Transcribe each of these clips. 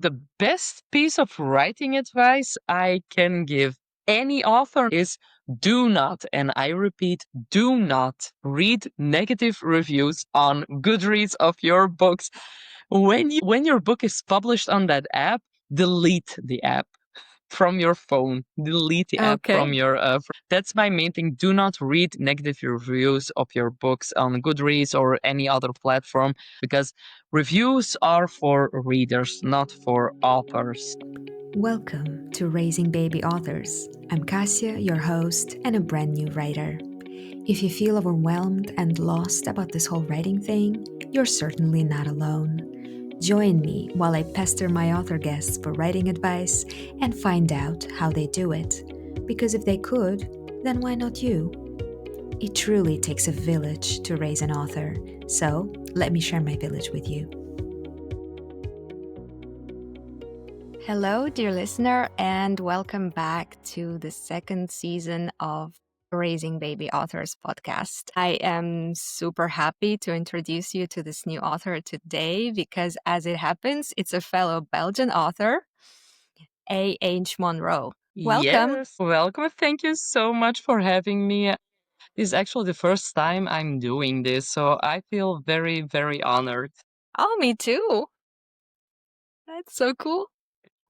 The best piece of writing advice I can give any author is do not, and I repeat, do not read negative reviews on Goodreads of your books. When your book is published on that app, delete the app from your phone. Delete the app Okay. from your. That's my main thing. Do not read negative reviews of your books on Goodreads or any other platform because reviews are for readers, not for authors. Welcome to Raising Baby Authors. I'm Cassia, your host, and a brand new writer. If you feel overwhelmed and lost about this whole writing thing, you're certainly not alone. Join me while I pester my author guests for writing advice and find out how they do it. Because if they could, then why not you? It truly takes a village to raise an author, so let me share my village with you. Hello, dear listener, and welcome back to the second season of Raising Baby Authors podcast. I am super happy to introduce you to this new author today because, as it happens, it's a fellow Belgian author, A.H. Monroe. Welcome. Yes, welcome. Thank you so much for having me. This is actually the first time I'm doing this, so I feel very, very honored. Oh, me too. That's so cool.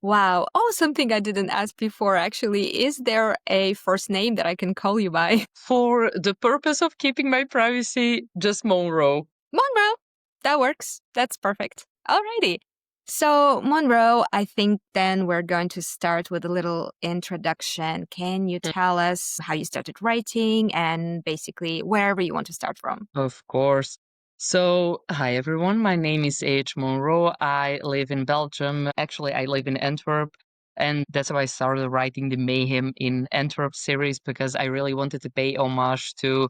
Wow. Oh, something I didn't ask before actually. Is there a first name that I can call you by? For the purpose of keeping my privacy, just Monroe. Monroe. That works. That's perfect. Alrighty. So, Monroe, I think then we're going to start with a little introduction. Can you tell us how you started writing and basically wherever you want to start from? Of course. So, hi everyone. My name is H. Monroe. I live in Belgium. Actually, I live in Antwerp. And that's why I started writing the Mayhem in Antwerp series because I really wanted to pay homage to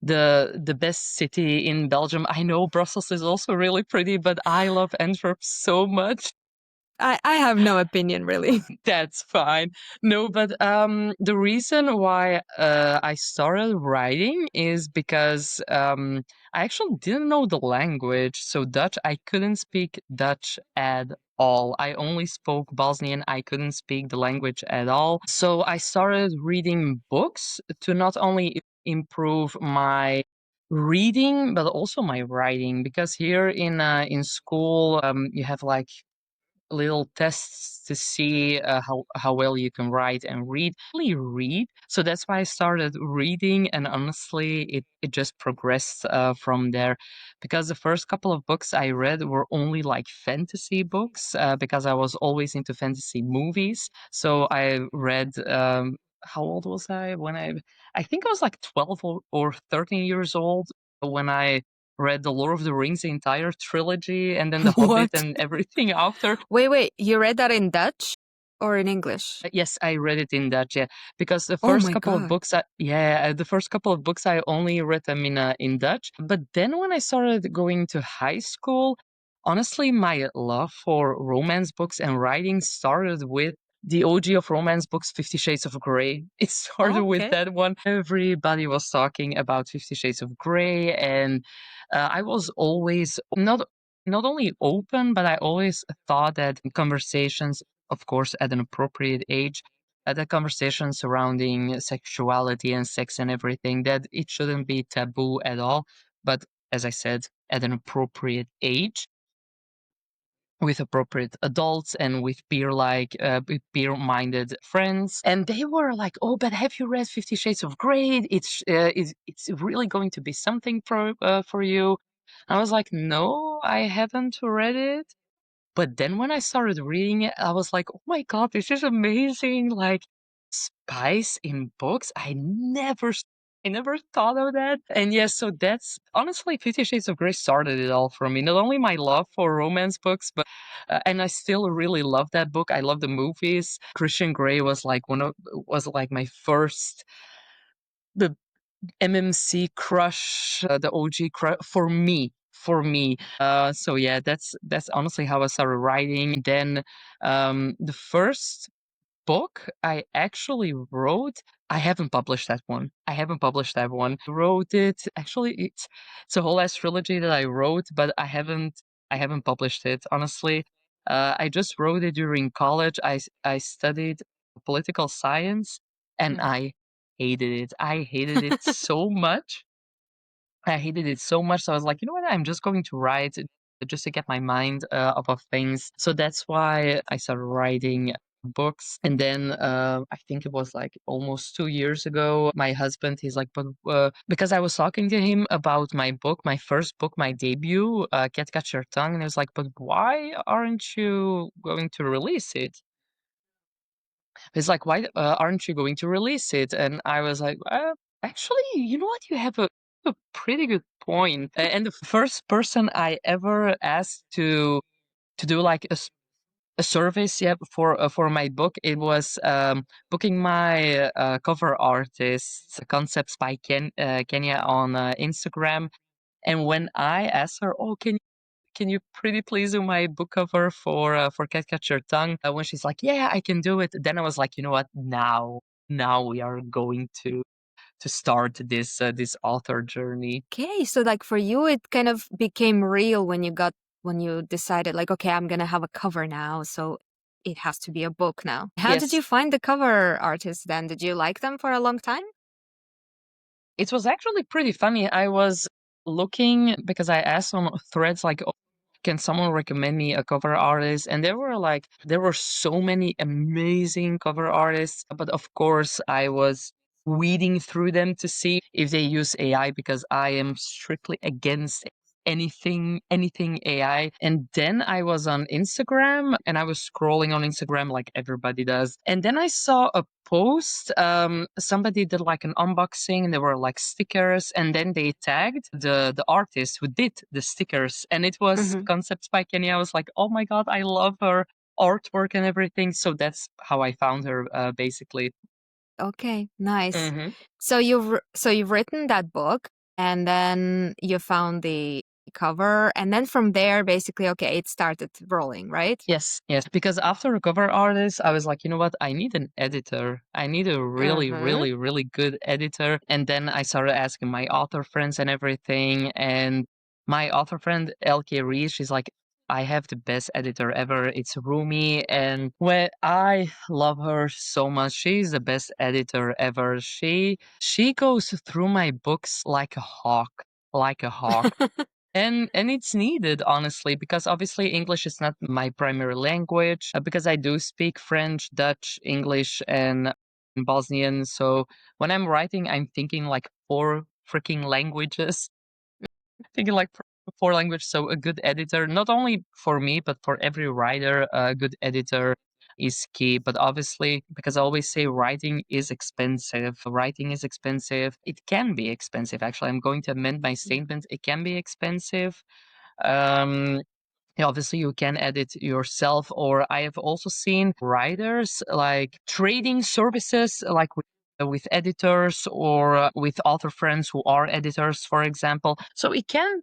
the best city in Belgium. I know Brussels is also really pretty, but I love Antwerp so much. I have no opinion, really. That's fine. No, but the reason why I started writing is because I actually didn't know the language. So Dutch, I couldn't speak Dutch at all. I only spoke Bosnian. I couldn't speak the language at all. So I started reading books to not only improve my reading but also my writing because here in school you have like little tests to see how well you can write and read. Really read. So that's why I started reading, and honestly, it just progressed from there. Because the first couple of books I read were only like fantasy books, because I was always into fantasy movies. So I read. How old was I when I think I was like 12 or 13 years old when I read The Lord of the Rings, the entire trilogy, and then The Hobbit What? and everything after. Wait. You read that in Dutch or in English? Yes, I read it in Dutch, yeah. Because the Oh first my couple of God. books, the first couple of books I only read them in Dutch. But then when I started going to high school, honestly, my love for romance books and writing started with the OG of romance books, 50 Shades of Grey. It started with Okay. that one. Everybody was talking about 50 Shades of Grey, and I was always not only open, but I always thought that conversations, of course, at an appropriate age, the conversation surrounding sexuality and sex and everything, that it shouldn't be taboo at all. But as I said, at an appropriate age, with appropriate adults and with peer-minded friends. And they were like, "Oh, but have you read 50 Shades of Grey? It's really going to be something for you." I was like, "No, I haven't read it." But then when I started reading it, I was like, "Oh my God, this is amazing." Like spice in books. I never thought of that. And yes, so that's honestly 50 Shades of Grey started it all for me. Not only my love for romance books, but and I still really love that book. I love the movies. Christian Grey was like my first the MMC crush, the OG crush for me. For me, so yeah, that's honestly how I started writing. Then, the first book I actually wrote, I haven't published that one. I haven't published that one. Wrote it actually. It's a whole ass trilogy that I wrote, but I haven't published it honestly. I just wrote it during college. I studied political science, and Mhm. I hated it. I hated it so much. I hated it so much. So I was like, you know what? I'm just going to write just to get my mind off of things. So that's why I started writing books. And then I think it was like almost 2 years ago, my husband, he's like, but because I was talking to him about my book, my first book, my debut, Cat Catch Your Tongue. And he was like, but why aren't you going to release it? He's like, "Why aren't you going to release it?" And I was like, actually, you know what? You have a pretty good point." And the first person I ever asked to do like a service, yeah, for my book, it was booking my cover artists concepts by Kenya on Instagram. And when I asked her, "Oh, can you pretty please do my book cover for Cat Catch Your Tongue?" When she's like, "Yeah, I can do it." Then I was like, you know what? Now we are going to start this author journey. Okay, so like for you, it kind of became real when when you decided like, okay, I'm gonna have a cover now, so it has to be a book now. How did you Yes. find the cover artists then? Did you like them for a long time? It was actually pretty funny. I was looking because I asked on threads like, "Oh, can someone recommend me a cover artist?" And there were so many amazing cover artists, but of course I was weeding through them to see if they use AI because I am strictly against anything AI. And then I was on Instagram and I was scrolling on Instagram like everybody does. And then I saw a post. Somebody did like an unboxing and there were like stickers, and then they tagged the artist who did the stickers, and it was Hmm. Concepts by Kenya. I was like, oh my god, I love her artwork and everything. So that's how I found her, basically. Okay, nice. Hmm. So so you've written that book, and then you found the cover, and then from there, basically, okay, it started rolling, right? Yes, yes. Because after a cover artist, I was like, you know what? I need an editor. I need a really, Mm-hmm. really, really good editor. And then I started asking my author friends and everything. And my author friend, LK Reed, she's like, I have the best editor ever. It's Rumi. And well, I love her so much. She's the best editor ever. She goes through my books like a hawk, like a hawk. And it's needed, honestly, because obviously English is not my primary language, because I do speak French, Dutch, English, and Bosnian. So when I'm writing, I'm thinking like four freaking languages, thinking like four languages. So a good editor, not only for me, but for every writer, a good editor is key. But obviously, because I always say writing is expensive, writing is expensive. It can be expensive. Actually, I'm going to amend my Yeah. statement. It can be expensive. um, yeah, obviously, you can edit yourself, or I have also seen writers like trading services, like with editors or with author friends who are editors, for example. So it can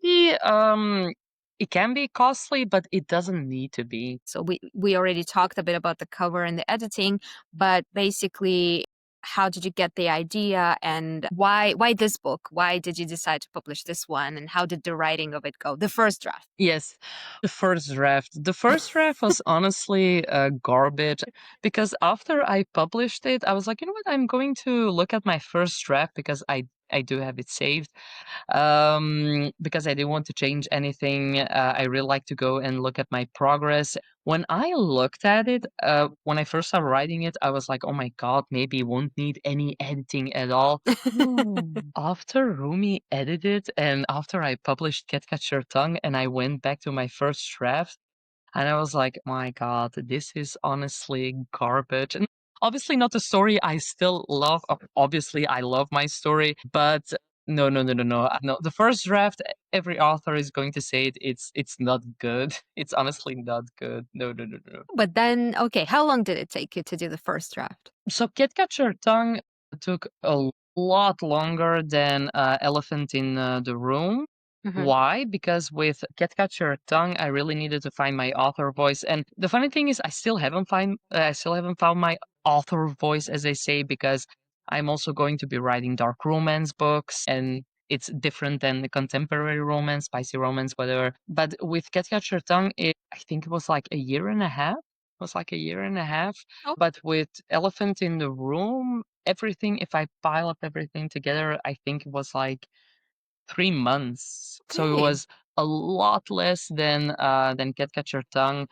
be costly, but it doesn't need to be. So we already talked a bit about the cover and the editing, but basically, how did you get the idea, and why this book? Why did you decide to publish this one, and how did the writing of it go? The first draft. Yes, the first draft. The first draft was honestly garbage because after I published it, I was like, you know what? I'm going to look at my first draft because I do have it saved. Because I didn't want to change anything. I really like to go and look at my progress. When I looked at it, when I first started writing it, I was like, oh my god, maybe it won't need any editing at all. After Rumi edited and after I published Cat Catch Your Tongue and I went back to my first draft, and I was like, my God, this is honestly garbage. And obviously not the story I still love. Obviously, I love my story, but no, no, no, no, no. No, the first draft, every author is going to say it's not good. It's honestly not good. No, no, no, no. But then, okay, how long did it take you to do the first draft? So Cat Catch Your Tongue took a lot longer than Elephant in the Room. Hmm. Why? Because with Cat Catch Your Tongue, I really needed to find my author voice, and the funny thing is, I still haven't found my author voice, as they say, because I'm also going to be writing dark romance books, and it's different than the contemporary romance, spicy romance, whatever. But with Cat Catch Your Tongue, I think it was like a year and a half. It was like a year and a half. Oh, But with Elephant in the Room, everything, if I pile up everything together, I think it was like 3 months. So it okay. was a lot less than Cat Catch Your Tongue.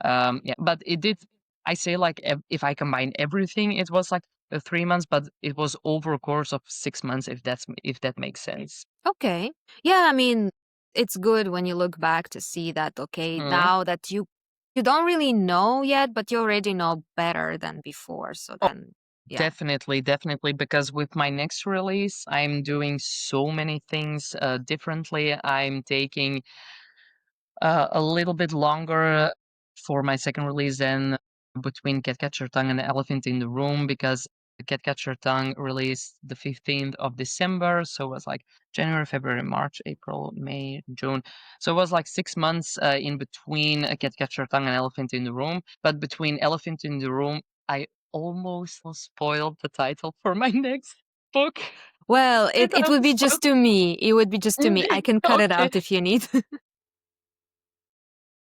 Yeah, but it did. I say like if I combine everything, it was like 3 months, but it was over a course of 6 months. If that makes sense. Okay. Yeah, I mean, it's good when you look back to see that, okay, Mhm. now that you don't really know yet, but you already know better than before. So Oh, then, yeah. definitely, definitely. Because with my next release, I'm doing so many things differently. I'm taking a little bit longer for my second release than between Cat Catch Your Tongue and Elephant in the Room because Cat Catch Your Tongue released the 15th of December. So it was like January, February, March, April, May, June. So it was like 6 months in between Cat Catch Your Tongue and Elephant in the Room. But between Elephant in the Room, I almost spoiled the title for my next book. Well, It it would be almost spoiled. just to me. It would be just to me. I can cut it Okay. out if you need.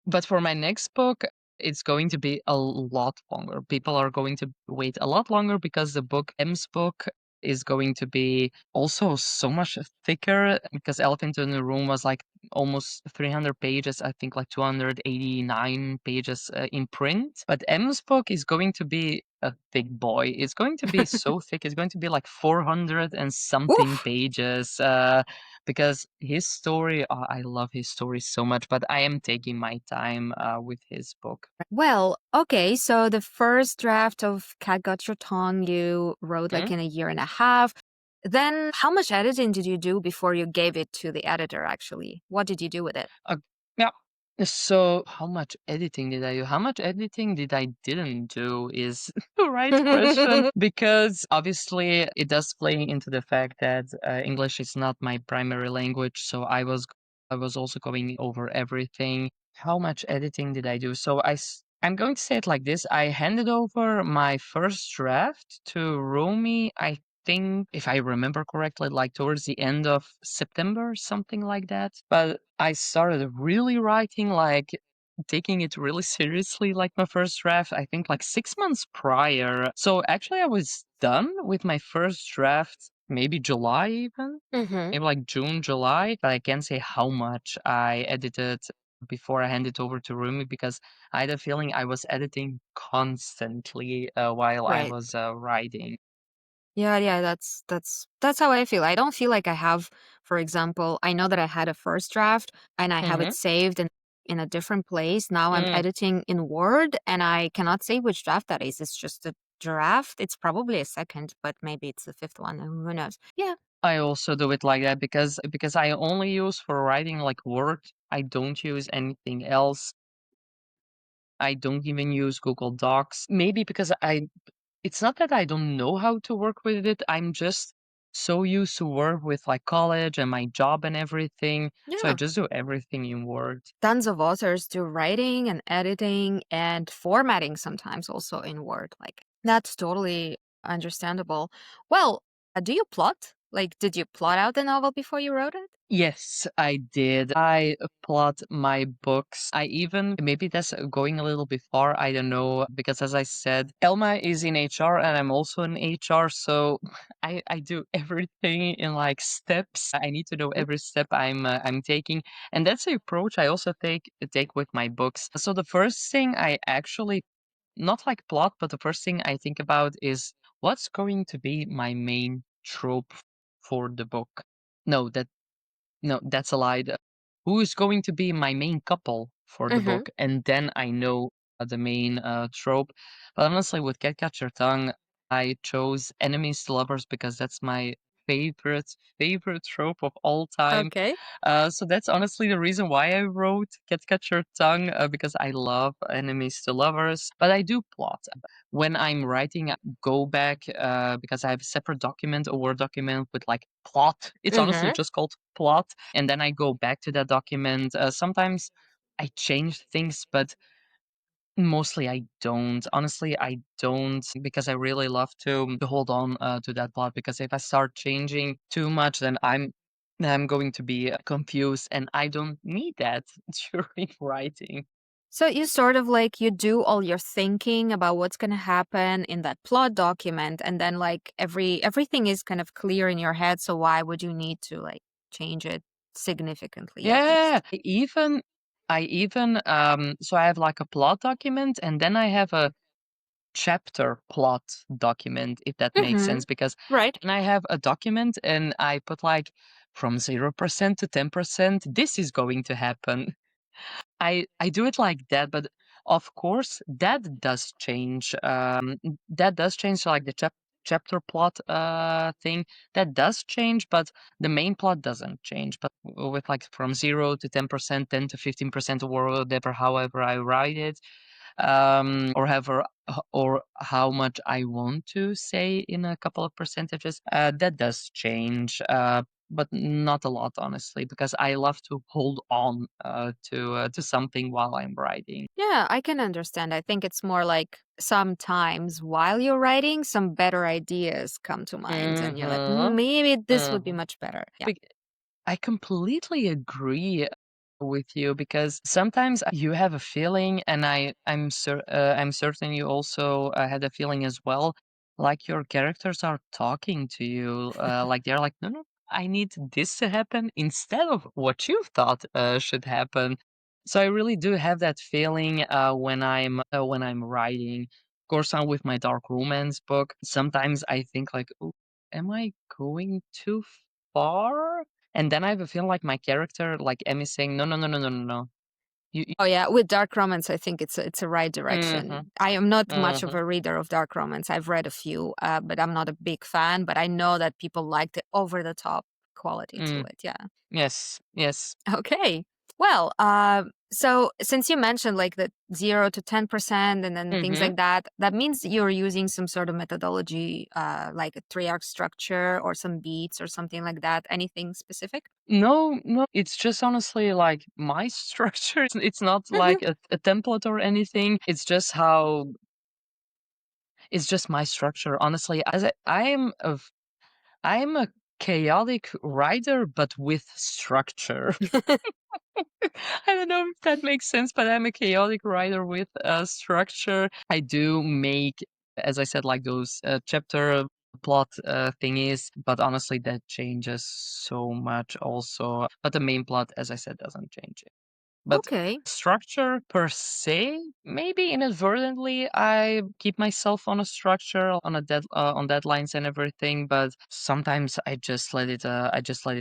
But for my next book, it's going to be a lot longer. People are going to wait a lot longer because the book, M's book, is going to be also so much thicker because Elephant in the Room was like almost 300 pages, I think like 289 pages in print. But M's book is going to be a thick boy. It's going to be so thick. It's going to be like 400 and something Oof. pages. Because his story, I love his story so much, but I am taking my time with his book. Well, okay, so the first draft of Cat Got Your Tongue you wrote like Mm? in a year and a half. Then how much editing did you do before you gave it to the editor actually? What did you do with it? Uh, yeah. So, how much editing did I do? How much editing did I didn't do is the right question because obviously it does play into the fact that English is not my primary language. So I was also going over everything. How much editing did I do? So I'm going to say it like this. I handed over my first draft to Romy, I think, if I remember correctly, like towards the end of September, something like that. But I started really writing, like taking it really seriously, like my first draft, I think like 6 months prior. So actually, I was done with my first draft, maybe July even, Hmm. maybe like June, July. But I can't say how much I edited before I handed over to Rumi because I had a feeling I was editing constantly while I Right. was writing. Yeah, yeah, that's how I feel. I don't feel like I have, for example, I know that I had a first draft and I have it Mm-hmm. saved in a different place. Now I'm Mm. editing in Word and I cannot say which draft that is. It's just a draft. It's probably a second, but maybe it's the fifth one. Who knows? Yeah. I also do it like that because I only use for writing like Word. I don't use anything else. I don't even use Google Docs. Maybe because it's not that I don't know how to work with it. I'm just so used to work with like college and my job and everything. So I Yeah. just do everything in Word. Tons of authors do writing and editing and formatting sometimes also in Word. Like that's totally understandable. Well, do you plot? Like, did you plot out the novel before you wrote it? Yes, I did. I plot my books. I even, maybe that's going a little bit far. I don't know. Because as I said, Elma is in HR and I'm also in HR. So I do everything in like steps. I need to know Mm. every step I'm taking. And that's the approach I also take with my books. So the first thing I actually, not like plot, but the first thing I think about is what's going to be my main trope for the book. No, no, that's a lie. Who is going to be my main couple for the Mm-hmm. book? And then I know the main trope. But honestly, with Cat Catch Your Tongue, I chose enemies to lovers because that's my favorite trope of all time. Okay. So that's honestly the reason why I wrote Cat Catch Your Tongue because I love enemies to lovers. But I do plot when I'm writing. I go back because I have a separate document, a Word document with like plot. It's honestly Mm-hmm. just called plot, and then I go back to that document. Sometimes I change things, but mostly I don't. Honestly, I don't because I really love to hold on to that plot because if I start changing too much, then I'm I'm going to be confused, and I don't need that during writing. So you sort of like you do all your thinking about what's going to happen in that plot document, and then like everything is kind of clear in your head, so why would you need to like change it significantly at Yeah, least? so I have like a plot document, and then I have a chapter plot document, if that makes Mhm. sense, because Right. when I have a document and I put like from 0% to 10%, this is going to happen. I do it like that, but of course that does change. That does change, like the chapter plot thing. That does change, but the main plot doesn't change. But with like from 0 to 10%, 10 to 15%, or whatever, however I write it, or however or how much I want to say in a couple of percentages, that does change. But not a lot, honestly, because I love to hold on to something while I'm writing. Yeah, I can understand. I think it's more like sometimes while you're writing, some better ideas come to mind, and you're like, Mm-hmm. maybe this would be Mm-hmm. much better. Yeah. I completely agree with you because sometimes you have a feeling, and I'm certain you also had a feeling as well, like your characters are talking to you, like they're like, no, no, I need this to happen instead of what you thought should happen. So I really do have that feeling when I'm writing. Of course, now with my dark romance book, sometimes I think like, "Ooh, am I going too far?" And then I have a feeling like my character, like Emmy, saying, "No, no, no, no, no, no, no. You." Oh yeah, with dark romance, I think it's a right Mhm, direction. I am not much of mhm, a reader of dark romance. I've read a few, but I'm not a big fan. But I know that people like the over the top quality to mm. it. Yeah. Yes, yes. Okay. Well, so since you mentioned like the 0 to 10% and then things Mhm. like that, that means you're using some sort of methodology, like a 3 arc structure or some beats or something like that. Anything specific? No, no, it's just honestly like my structure. It's not Hmm. like a template or anything. It's just my structure. Honestly, as I'm a chaotic writer, but with structure. I don't know if that makes sense, but I'm a chaotic writer with a structure. I do make, as I said, like those chapter plot thingies, but honestly, that changes so much also. But the main plot, as I said, doesn't change it. But Okay. structure per se, maybe inadvertently, I keep myself on a structure, on deadlines and everything. But sometimes I just let it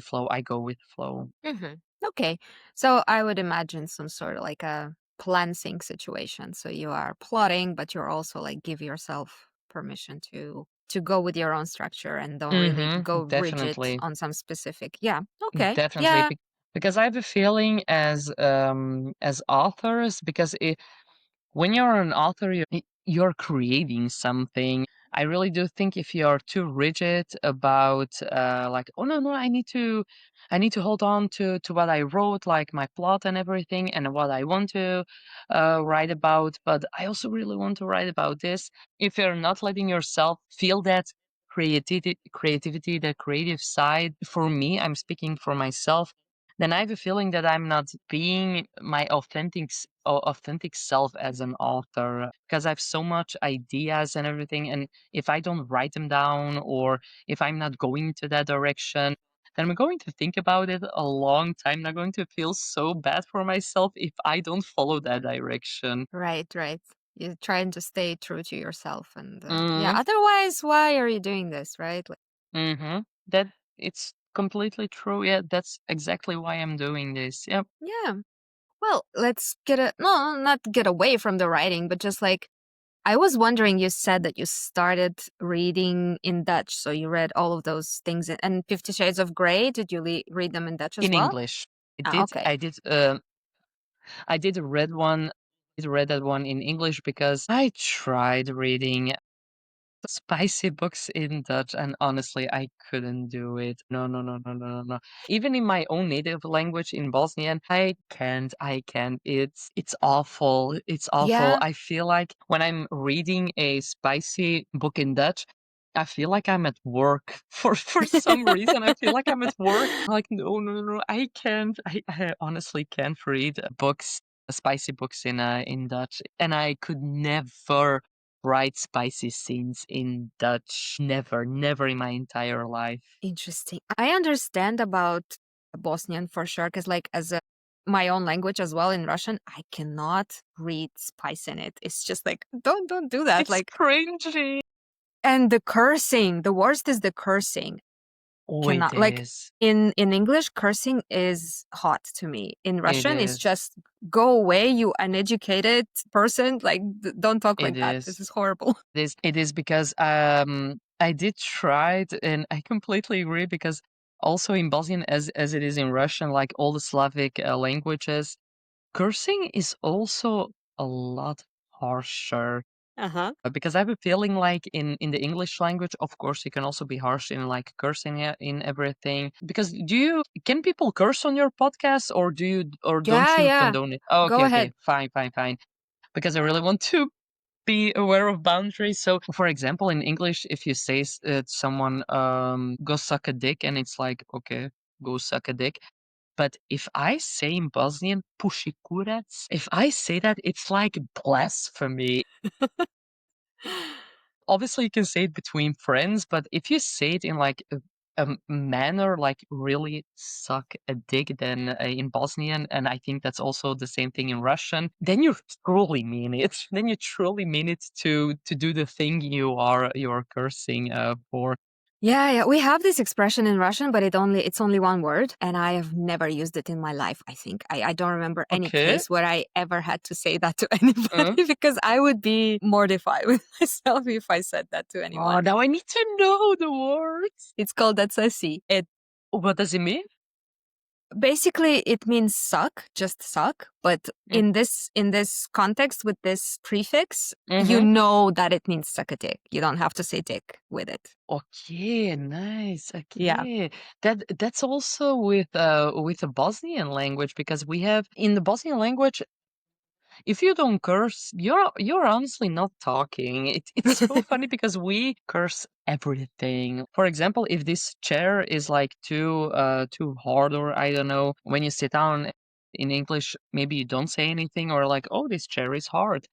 flow. I go with flow. Hmm. Okay. So I would imagine some sort of like a cleansing situation. So you are plotting, but you're also like give yourself permission to go with your own structure and don't really go rigid Definitely. on some specific. Yeah. Okay. Definitely, Yeah. because I have a feeling as authors, because when you're an author, you're creating something. I really do think if you're too rigid about like, oh no, no, I need to hold on to what I wrote, like my plot and everything, and what I want to write about, but I also really want to write about this. If you're not letting yourself feel that creativity, that creative side, for me, I'm speaking for myself, then I have a feeling that I'm not being my authentic self as an author, because I have so much ideas and everything, and if I don't write them down, or if I'm not going to that direction, then I'm going to think about it a long time. I'm going to feel so bad for myself if I don't follow that direction. Right. Right. You're trying to stay true to yourself, and yeah. Mm-hmm. Otherwise, why are you doing this? Right. Like, Mm-hmm. That it's completely true. Yeah, that's exactly why I'm doing this. Yep. yeah. Well, let's get a no, not get away from the writing, but just like I was wondering, you said that you started reading in Dutch, so you read all of those things and 50 Shades of Grey. Did you read them in Dutch as In well? English. I Ah, did. okay. I did read one. I read that one in English because I tried reading spicy books in Dutch, and honestly, I couldn't do it. No, no, no, no, no, no, no. Even in my own native language, in Bosnian, I can't. I can't. It's awful. It's awful. Yeah. I feel like when I'm reading a spicy book in Dutch, I feel like I'm at work for some reason. I feel like I'm at work. Like, no, no, no, I can't. I honestly can't read books, spicy books in Dutch, and I could never write spicy scenes in Dutch. Never, never in my entire life. Interesting. I understand about Bosnian for sure, because like as a my own language as well in Russian, I cannot read spice in it. It's just like don't do that. It's Like, cringy. and the cursing, the worst is the cursing. Oh, it Cannot like is. in English, cursing is hot to me. In It Russian, it's is. just go away, you uneducated person. Like don't talk It like that. This is. is horrible. It is because I did try it, and I completely agree because also in Bosnian as it is in Russian, like all the Slavic languages, cursing is also a lot harsher. Uh-huh. Because I have a feeling like in the English language, of course, you can also be harsh in like cursing in everything. Because can people curse on your podcast, or don't Yeah, you yeah. condone it? Oh, Go okay, okay, ahead. fine, fine, fine. Because I really want to be aware of boundaries. So, for example, in English, if you say to someone, "Go suck a dick," and it's like, okay, go suck a dick. But if I say in Bosnian, "Puši kurac," if I say that, it's like blasphemy. Obviously, you can say it between friends, but if you say it in like a manner like really suck a dick, then in Bosnian, and I think that's also the same thing in Russian, then you truly mean it. Then you truly mean it to do the thing you are cursing for. Yeah, yeah. We have this expression in Russian, but it's only one word, and I have never used it in my life, I think. I don't remember any Okay. case where I ever had to say that to Uh, anybody because I would be mortified with myself if I said that to oh, anyone. now I need to know the words. It's called "Datsasi." It What does it mean? basically it means suck, just suck, but Mm, in this context with this prefix, you mm-hmm. know that it means suck a dick. You don't have to say dick with it. Okay, nice. Yeah. Okay. That's also with the Bosnian language because we have in the Bosnian language, if you don't curse, you're honestly not talking. It's so funny because we curse everything. For example, if this chair is like too hard, or I don't know, when you sit down in English, maybe you don't say anything, or like, oh, this chair is hard.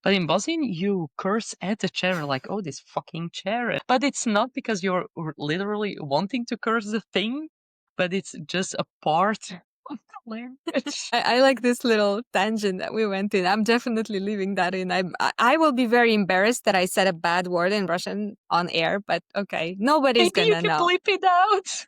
But in Bosnian, you curse at the chair like, oh, this fucking chair. But it's not because you're literally wanting to curse the thing, but it's just a part of the language. I like this little tangent that we went in. I'm definitely leaving that in. I will be very embarrassed that I said a bad word in Russian on air, but okay, nobody's Maybe you gonna can know. bleep it out.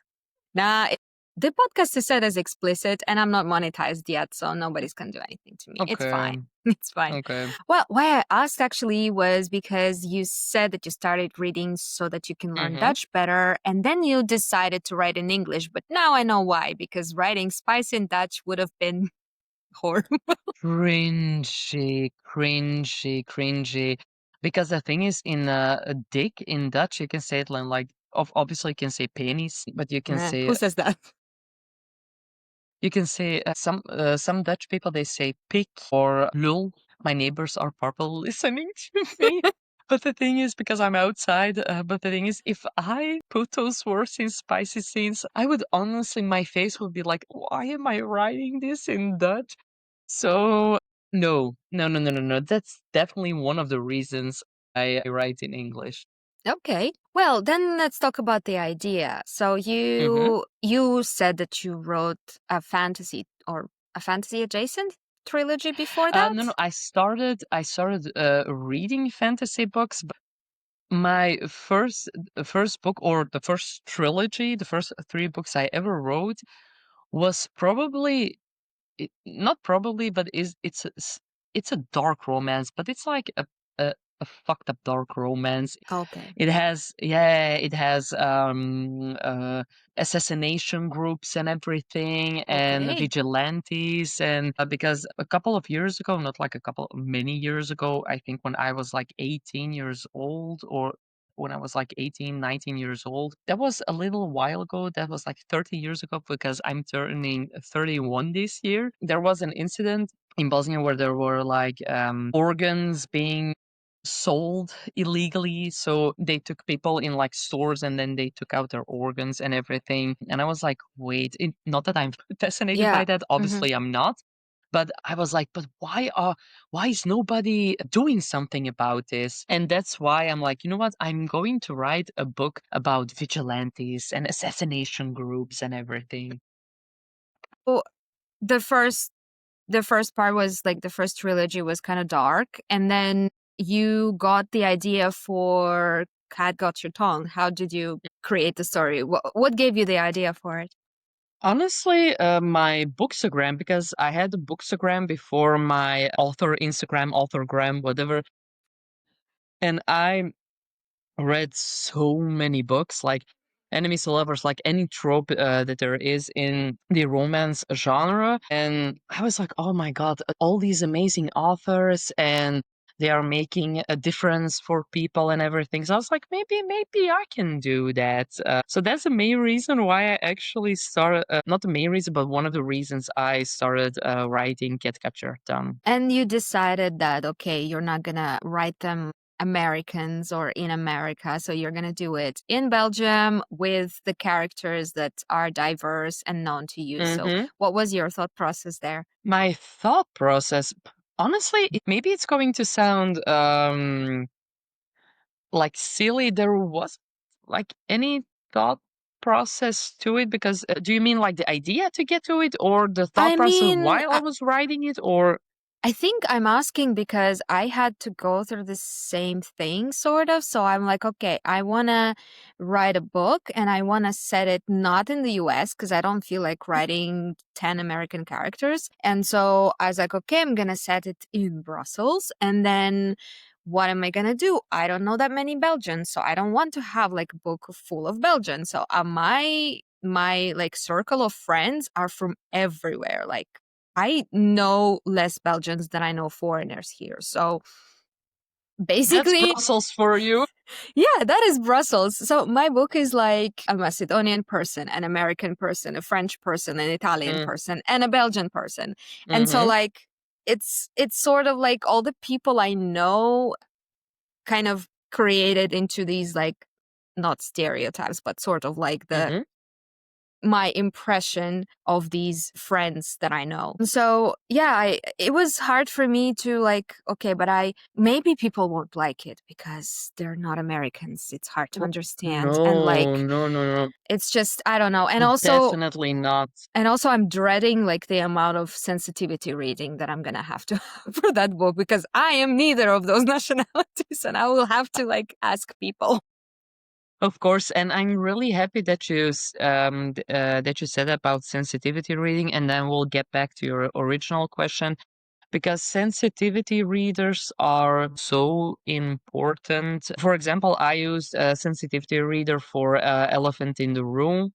Nah, the podcast is set as explicit, and I'm not monetized yet, so nobody's gonna do anything to me. It's Okay, fine. It's fine. okay. Well, why I asked actually was because you said that you started reading so that you can learn Mhm. Dutch better, and then you decided to write in English. But now I know why, because writing spice in Dutch would have been horrible. Cringy, cringy, cringy. Because the thing is, in a dick in Dutch, you can say it like, obviously you can say penis, but Who says that? you can say some Dutch people they say pik or lul. My neighbors are probably listening to me. But the thing is, because I'm outside, but the thing is, if I put those words in spicy scenes, I would honestly, my face would be like, why am I writing this in Dutch? So, no, no, no, no, no, no. That's definitely one of the reasons I write in English. Okay. Well, then let's talk about the idea. So Hmm. you said that you wrote a fantasy or a fantasy adjacent trilogy before No, no. that? I started reading fantasy books, but my first book, or the first trilogy, the first three books I ever wrote was probably not probably, but it's a dark romance, but it's like a fucked up dark romance. Okay. It has assassination groups and everything, and Okay. vigilantes, and because a couple of years ago, not like a couple, many years ago, I think when I was like 18 years old, or when I was like 18, 19 years old. That was a little while ago. That was like 30 years ago because I'm turning 31 this year. There was an incident in Bosnia where there were like organs being sold illegally. So they took people in like stores and then they took out their organs and everything. And I was like, wait, not that I'm fascinated by Yeah. that. Hmm. Obviously, I'm not. But I was like, but why is nobody doing something about this? And that's why I'm like, you know what? I'm going to write a book about vigilantes and assassination groups and everything. So the first the first part was like the first trilogy was kind of dark, and then you got the idea for Cat Got Your Tongue. How did you create the story? What gave you the idea for it? Honestly, my bookstagram, because I had a bookstagram before my author Instagram, authorgram, whatever, and I read so many books, like enemies to lovers, like any trope that there is in the romance genre. And I was like, oh my God, all these amazing authors, and they are making a difference for people and everything. So I was like, maybe I can do that. So that's the main reason why I actually started, not the main reason, but one of the reasons I started writing Get Captured Done. And you decided that, okay, you're not gonna write them Americans or in America, so you're gonna do it in Belgium with the characters that are diverse and known to you. So, Hmm. what was your thought process there? My thought process, honestly, maybe it's going to sound like silly. There was like any thought process to it, because do you mean like the idea to get to it, or the thought I process mean, while I was writing it, or I think I'm asking because I had to go through the same thing, sort of. So I'm like, okay, I want to write a book and I want to set it not in the US because I don't feel like writing 10 American characters. And so I was like, okay, I'm going to set it in Brussels. And then what am I going to do? I don't know that many Belgians. So I don't want to have like a book full of Belgians. So my like circle of friends are from everywhere. Like I know less Belgians than I know foreigners here. So that's basically, Brussels for you. yeah, that is Brussels. So my book is like a Macedonian person, an American person, a French person, an Italian Mm, person, and a Belgian person. And so mm-hmm, like it's sort of like all the people I know kind of created into these like not stereotypes, but sort of like the mm-hmm. my impression of these friends that I know. So yeah, it was hard for me to like, okay, but I maybe people won't like it because they're not Americans. It's hard to understand. And No, like no, no, no, it's just I don't know. definitely not. And also I'm dreading like the amount of sensitivity reading that I'm gonna have to have for that book because I am neither of those nationalities and I will have to like ask people. Of course, and I'm really happy that that you said about sensitivity reading, and then we'll get back to your original question, because sensitivity readers are so important. For example, I used a sensitivity reader for Elephant in the Room,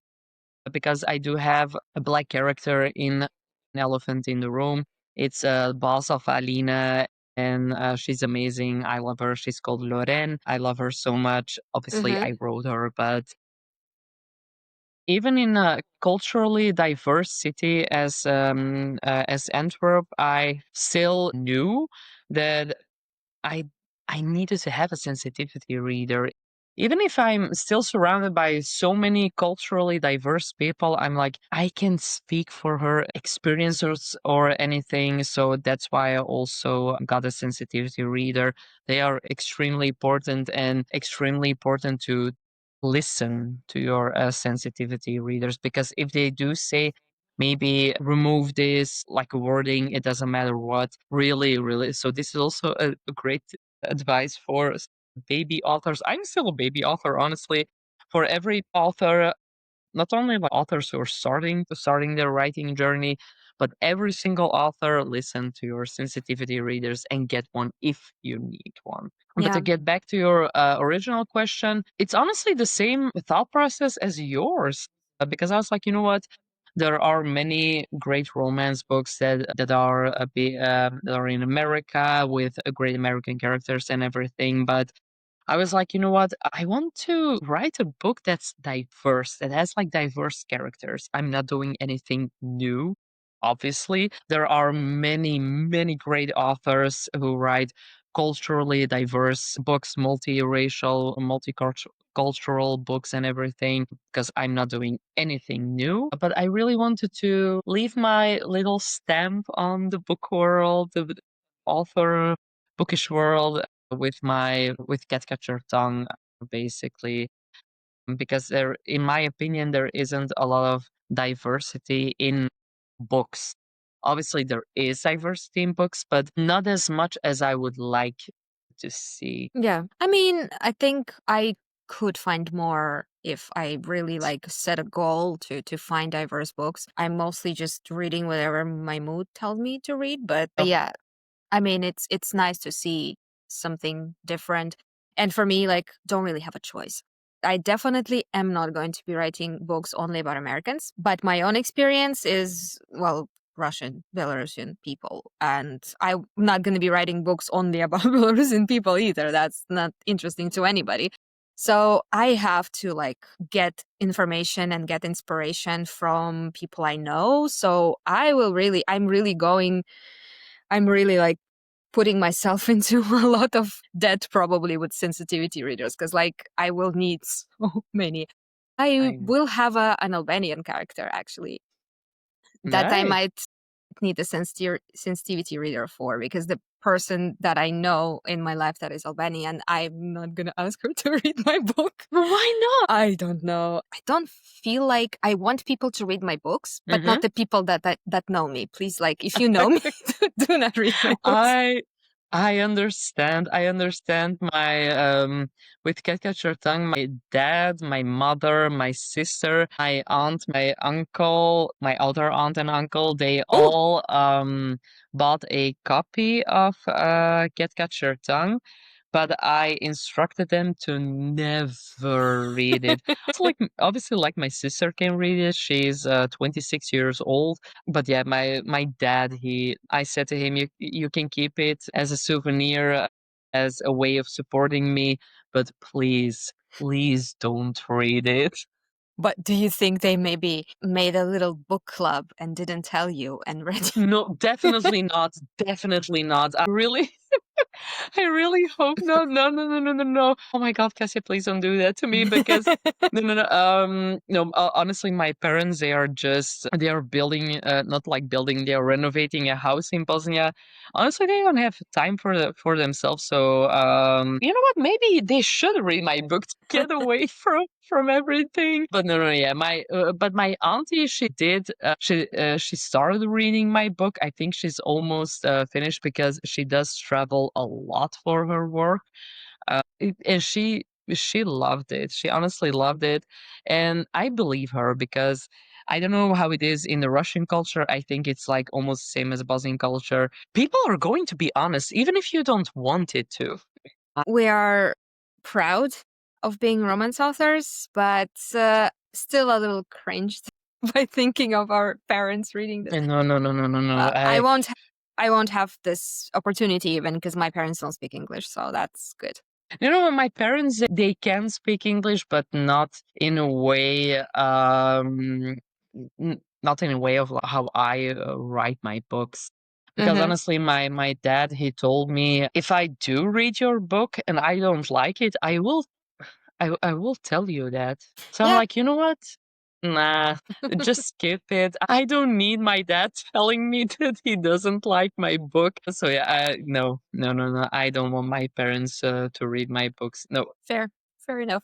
because I do have a black character in an Elephant in the Room. It's a boss of Alina, and she's amazing. I love her. She's called Lorraine. I love her so much. Obviously, Mm-hmm. I wrote her, but even in a culturally diverse city as Antwerp, I still knew that I I needed to have a sensitivity reader. Even if I'm still surrounded by so many culturally diverse people, I'm like, I can speak for her experiences or anything. So that's why I also got a sensitivity reader. They are extremely important, and extremely important to listen to your sensitivity readers, because if they do say, maybe remove this like a wording, it doesn't matter what, really, really. So this is also a great advice for baby authors. I'm still a baby author, honestly. For every author, not only like authors who are starting their writing journey, but every single author, listen to your sensitivity readers and get one if you need one. But to Yeah. get back to your original question, it's honestly the same thought process as yours, because I was like, you know what, there are many great romance books that are in America with great American characters and everything, but I was like, you know what? I want to write a book that's diverse, that has like diverse characters. I'm not doing anything new. Obviously, there are many, many great authors who write culturally diverse books, multiracial, multicultural books and everything, because I'm not doing anything new. But I really wanted to leave my little stamp on the book world, the author bookish world with Catcatcher Tongue, basically, because there, in my opinion, there isn't a lot of diversity in books. Obviously, there is diversity in books, but not as much as I would like to see. Yeah. I mean, I think I could find more if I really like set a goal to find diverse books. I'm mostly just reading whatever my mood tells me to read, but Oh, yeah, I mean, it's nice to see something different. And for me, like, don't really have a choice. I definitely am not going to be writing books only about Americans, but my own experience is, well, Russian, Belarusian people. And I'm not going to be writing books only about Belarusian people either. That's not interesting to anybody. So I have to like get information and get inspiration from people I know. So I'm really like putting myself into a lot of debt probably with sensitivity readers because like I will need so many. I I will have an Albanian character actually that I nice. might need a sensitivity reader for because the person that I know in my life that is Albanian, I'm not gonna ask her to read my book. Why not? I don't know. I don't feel like I want people to read my books, but Hmm. not the people that know me. Please, like, if you know me, do not read my books. I I understand. I understand my with Catcatcher Tongue, my dad, my mother, my sister, my aunt, my uncle, my other aunt and uncle, they Oh, all bought a copy of Catcatcher Tongue, but I instructed them to never read it. It's like obviously like my sister can read it. She's 26 years old, but yeah, my dad, he I said to him, you can keep it as a souvenir, as a way of supporting me, but please don't read it. but do you think they maybe made a little book club and didn't tell you and read No, definitely not. Definitely not. I really I really hope not. No, no, no, no, no, no. Oh my God, Cassia, please don't do that to me because it? no, no, no. No. Honestly, my parents, they are building, not like building, they are renovating a house in Bosnia. Honestly, they don't have time for themselves. So, you know what? Maybe they should read my book to get away from everything. But no, no, yeah. But my auntie, she did. She started reading my book. I think she's almost finished because she does travel a lot for her work. And she loved it. She honestly loved it, and I believe her because I don't know how it is in the Russian culture. I think it's like almost same as Bosnian culture. People are going to be honest, even if you don't want it to. We are proud of being romance authors, but still a little cringed by thinking of our parents reading this. No, no, no, no, no, no. I won't. I won't have this opportunity even because my parents don't speak English, so that's good. You know, my parents, they can speak English, but not in a way, not in a way of how I write my books. Because Hmm. honestly, my dad, he told me, if I do read your book and I don't like it, I will tell you that. So I'm Yeah, like, you know what? Nah, just skip it. I don't need my dad telling me that he doesn't like my book. So yeah, no, no, no, no. I don't want my parents to read my books. No. fair, fair enough.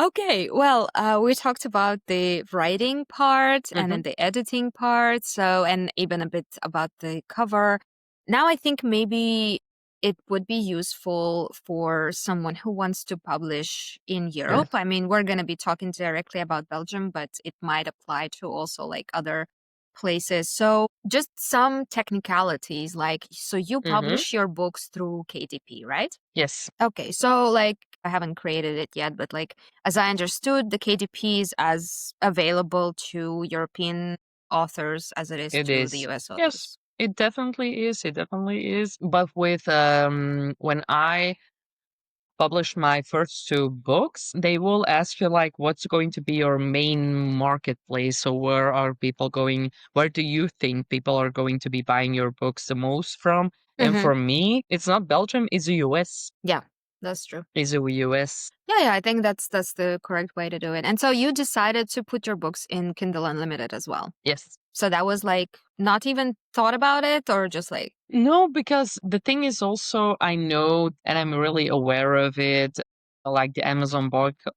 Okay, well, we talked about the writing part and Hmm. then the editing part, so and even a bit about the cover. Now I think maybe it would be useful for someone who wants to publish in Yeah. Europe. I mean, we're going to be talking directly about Belgium, but it might apply to also like other places. So, just some technicalities like so you Hmm. publish your books through KDP, right? Yes, Okay, so like I haven't created it yet, but like as I understood, the KDP is as available to European authors as it is it to the is. US Yes, authors. it definitely is. It definitely is. But with when I publish my first two books, they will ask you like, what's going to be your main marketplace? So where are people going? Where do you think people are going to be buying your books the most from? And Hmm. for me, it's not Belgium, it's the US. Yeah, that's true. It's the US. Yeah, yeah, I think that's the correct way to do it. And so you decided to put your books in Kindle Unlimited as well. Yes. So that was like not even thought about it or just like, No, because the thing is also, I know and I'm really aware of it, like the Amazon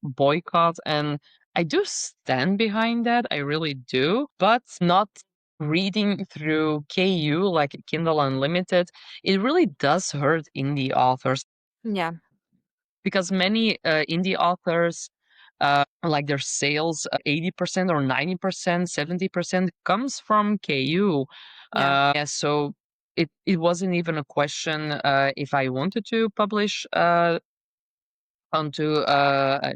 boycott, and I do stand behind that. I really do, but not reading through KU, like Kindle Unlimited, it really does hurt indie authors yeah, because many indie authors, like their sales, 80% or 90%, 70% comes from KU. yeah, Yeah, so it wasn't even a question if I wanted to publish onto a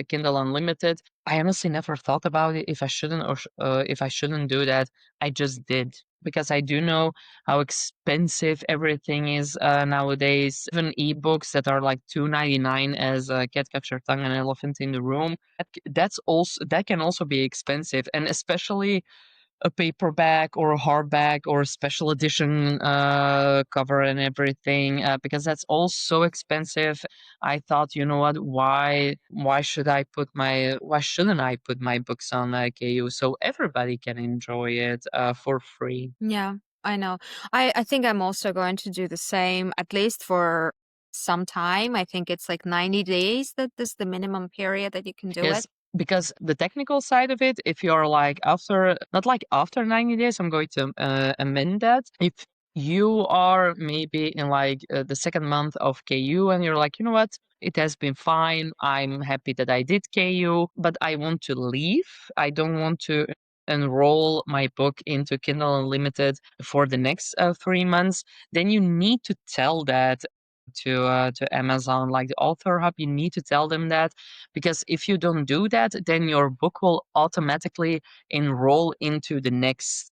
Kindle Unlimited. I honestly never thought about it if I shouldn't if I shouldn't do that. I just did because I do know how expensive everything is nowadays. Even ebooks that are like 2.99 as Cat Capture Tongue and Elephant in the Room. That can also be expensive, and especially a paperback or a hardback or a special edition cover and everything because that's all so expensive. I thought, you know what, why shouldn't I put my books on KU so everybody can enjoy it for free. yeah. I know. I think I'm also going to do the same, at least for some time. I think it's like 90 days that this the minimum period that you can do it. Yes, because the technical side of it, if you're like after, not like after 90 days, I'm going to amend that. If you are maybe in like the second month of KU and you're like, you know what, it has been fine. I'm happy that I did KU, but I want to leave. I don't want to enroll my book into Kindle Unlimited for the next 3 months. Then you need to tell that to Amazon, like the Author Hub. You need to tell them that because if you don't do that, then your book will automatically enroll into the next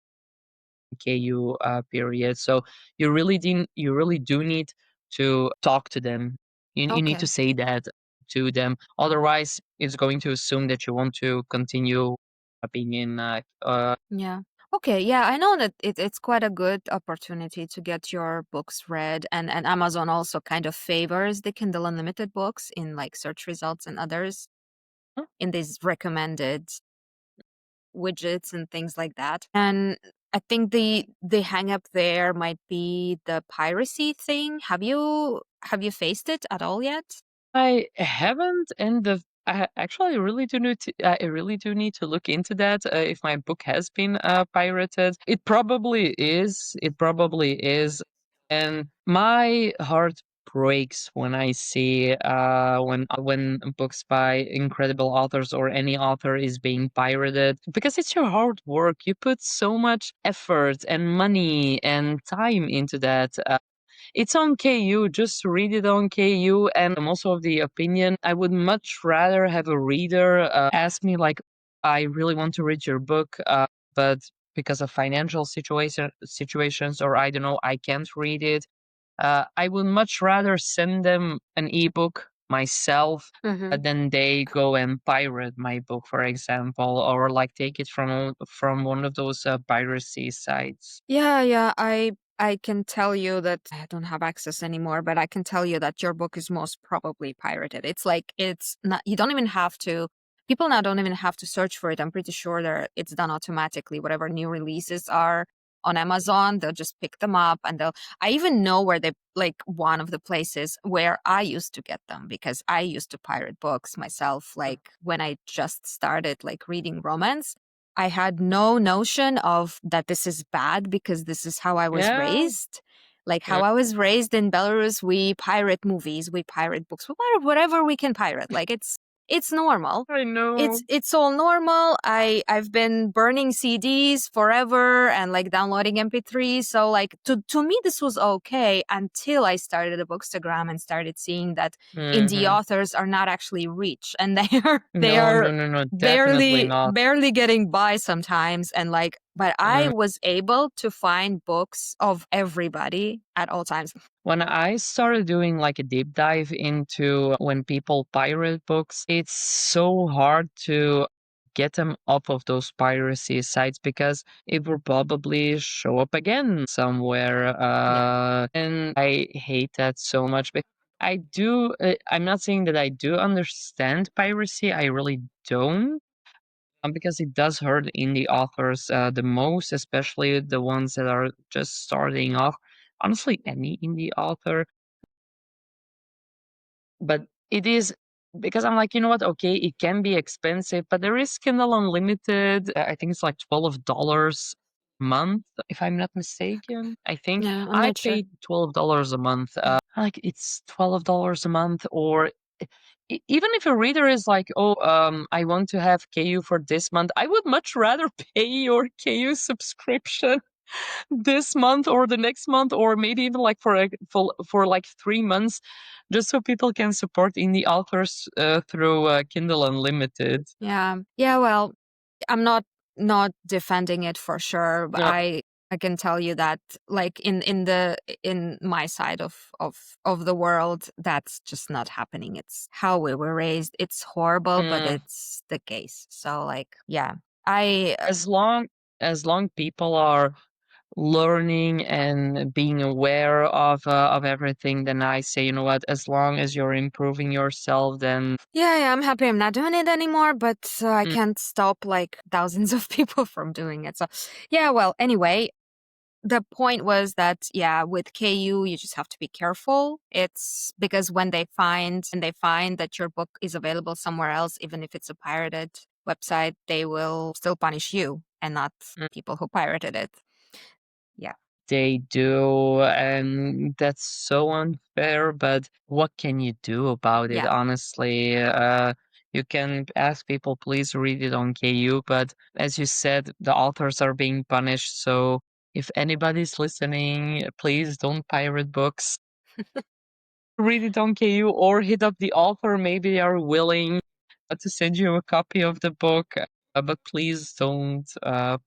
KU period. So you really do need to talk to them. You need to Okay. say that to them. Otherwise, it's going to assume that you want to continue being in. Yeah. Okay. Yeah, I know that it's quite a good opportunity to get your books read, and Amazon also kind of favors the Kindle Unlimited books in like search results and others in these recommended widgets and things like that. And I think the hang up there might be the piracy thing. Have you faced it at all yet? I haven't, and I actually really do need to. I really do need to look into that. If my book has been pirated, it probably is. It probably is, and my heart breaks when I see when books by incredible authors or any author is being pirated because it's your hard work. You put so much effort and money and time into that. It's on KU, just read it on KU. And I'm also of the opinion I would much rather have a reader ask me, like, I really want to read your book, but because of financial situations, or I don't know, I can't read it. I would much rather send them an ebook myself Hmm. than they go and pirate my book, for example, or like take it from one of those piracy sites. Yeah, yeah. I can tell you that I don't have access anymore, but I can tell you that your book is most probably pirated. It's like it's not you don't even have to people now don't even have to search for it. I'm pretty sure that it's done automatically. Whatever new releases are on Amazon, they'll just pick them up and they'll I even know where they like one of the places where I used to get them because I used to pirate books myself like when I just started like reading romance. I had no notion of that this is bad because this is how I was Yeah. raised. Like how I was raised in Belarus, we pirate movies, we pirate books, we pirate whatever we can pirate. Like it's normal. I know. It's all normal. I've been burning CDs forever and like downloading MP3s. So like to me this was okay until I started a bookstagram and started seeing that indie Mhm. authors are not actually rich and they No, are no, no, no, definitely barely not. barely getting by sometimes and like but I Mm. was able to find books of everybody at all times. When I started doing like a deep dive into when people pirate books, it's so hard to get them off of those piracy sites because it will probably show up again somewhere. Yeah. And I hate that so much. But I do, I'm not saying that I do understand piracy. I really don't. Because it does hurt indie authors the most, especially the ones that are just starting off. Honestly, any indie author, but it is because I'm like, you know what? Okay, it can be expensive, but there is Kindle Unlimited. I think it's like $12 a month, if I'm not mistaken. I think Yeah, I'm I not sure. paid $12 a month. Like it's $12 a month, or even if a reader is like, oh, I want to have KU for this month, I would much rather pay your KU subscription this month or the next month, or maybe even like for like 3 months, just so people can support indie authors through Kindle Unlimited. Yeah. Yeah, well, I'm not defending it for sure, but Yeah. I can tell you that like in my side of the world, that's just not happening. It's how we were raised. It's horrible, but Mm, it's the case. So like, yeah. I as long as long people are learning and being aware of everything, then I say, you know what? As long as you're improving yourself, then Yeah, yeah, I'm happy I'm not doing it anymore, but I mm, can't stop like thousands of people from doing it. So, yeah, well, anyway, the point was that yeah, with KU you just have to be careful. It's because when they find that your book is available somewhere else, even if it's a pirated website, they will still punish you and not mm, people who pirated it. Yeah. they do, and that's so unfair. But what can you do about it? Yeah. Honestly, you can ask people, please read it on KU. But as you said, the authors are being punished. So if anybody's listening, please don't pirate books. Read it on KU or hit up the author. Maybe they are willing to send you a copy of the book. But please don't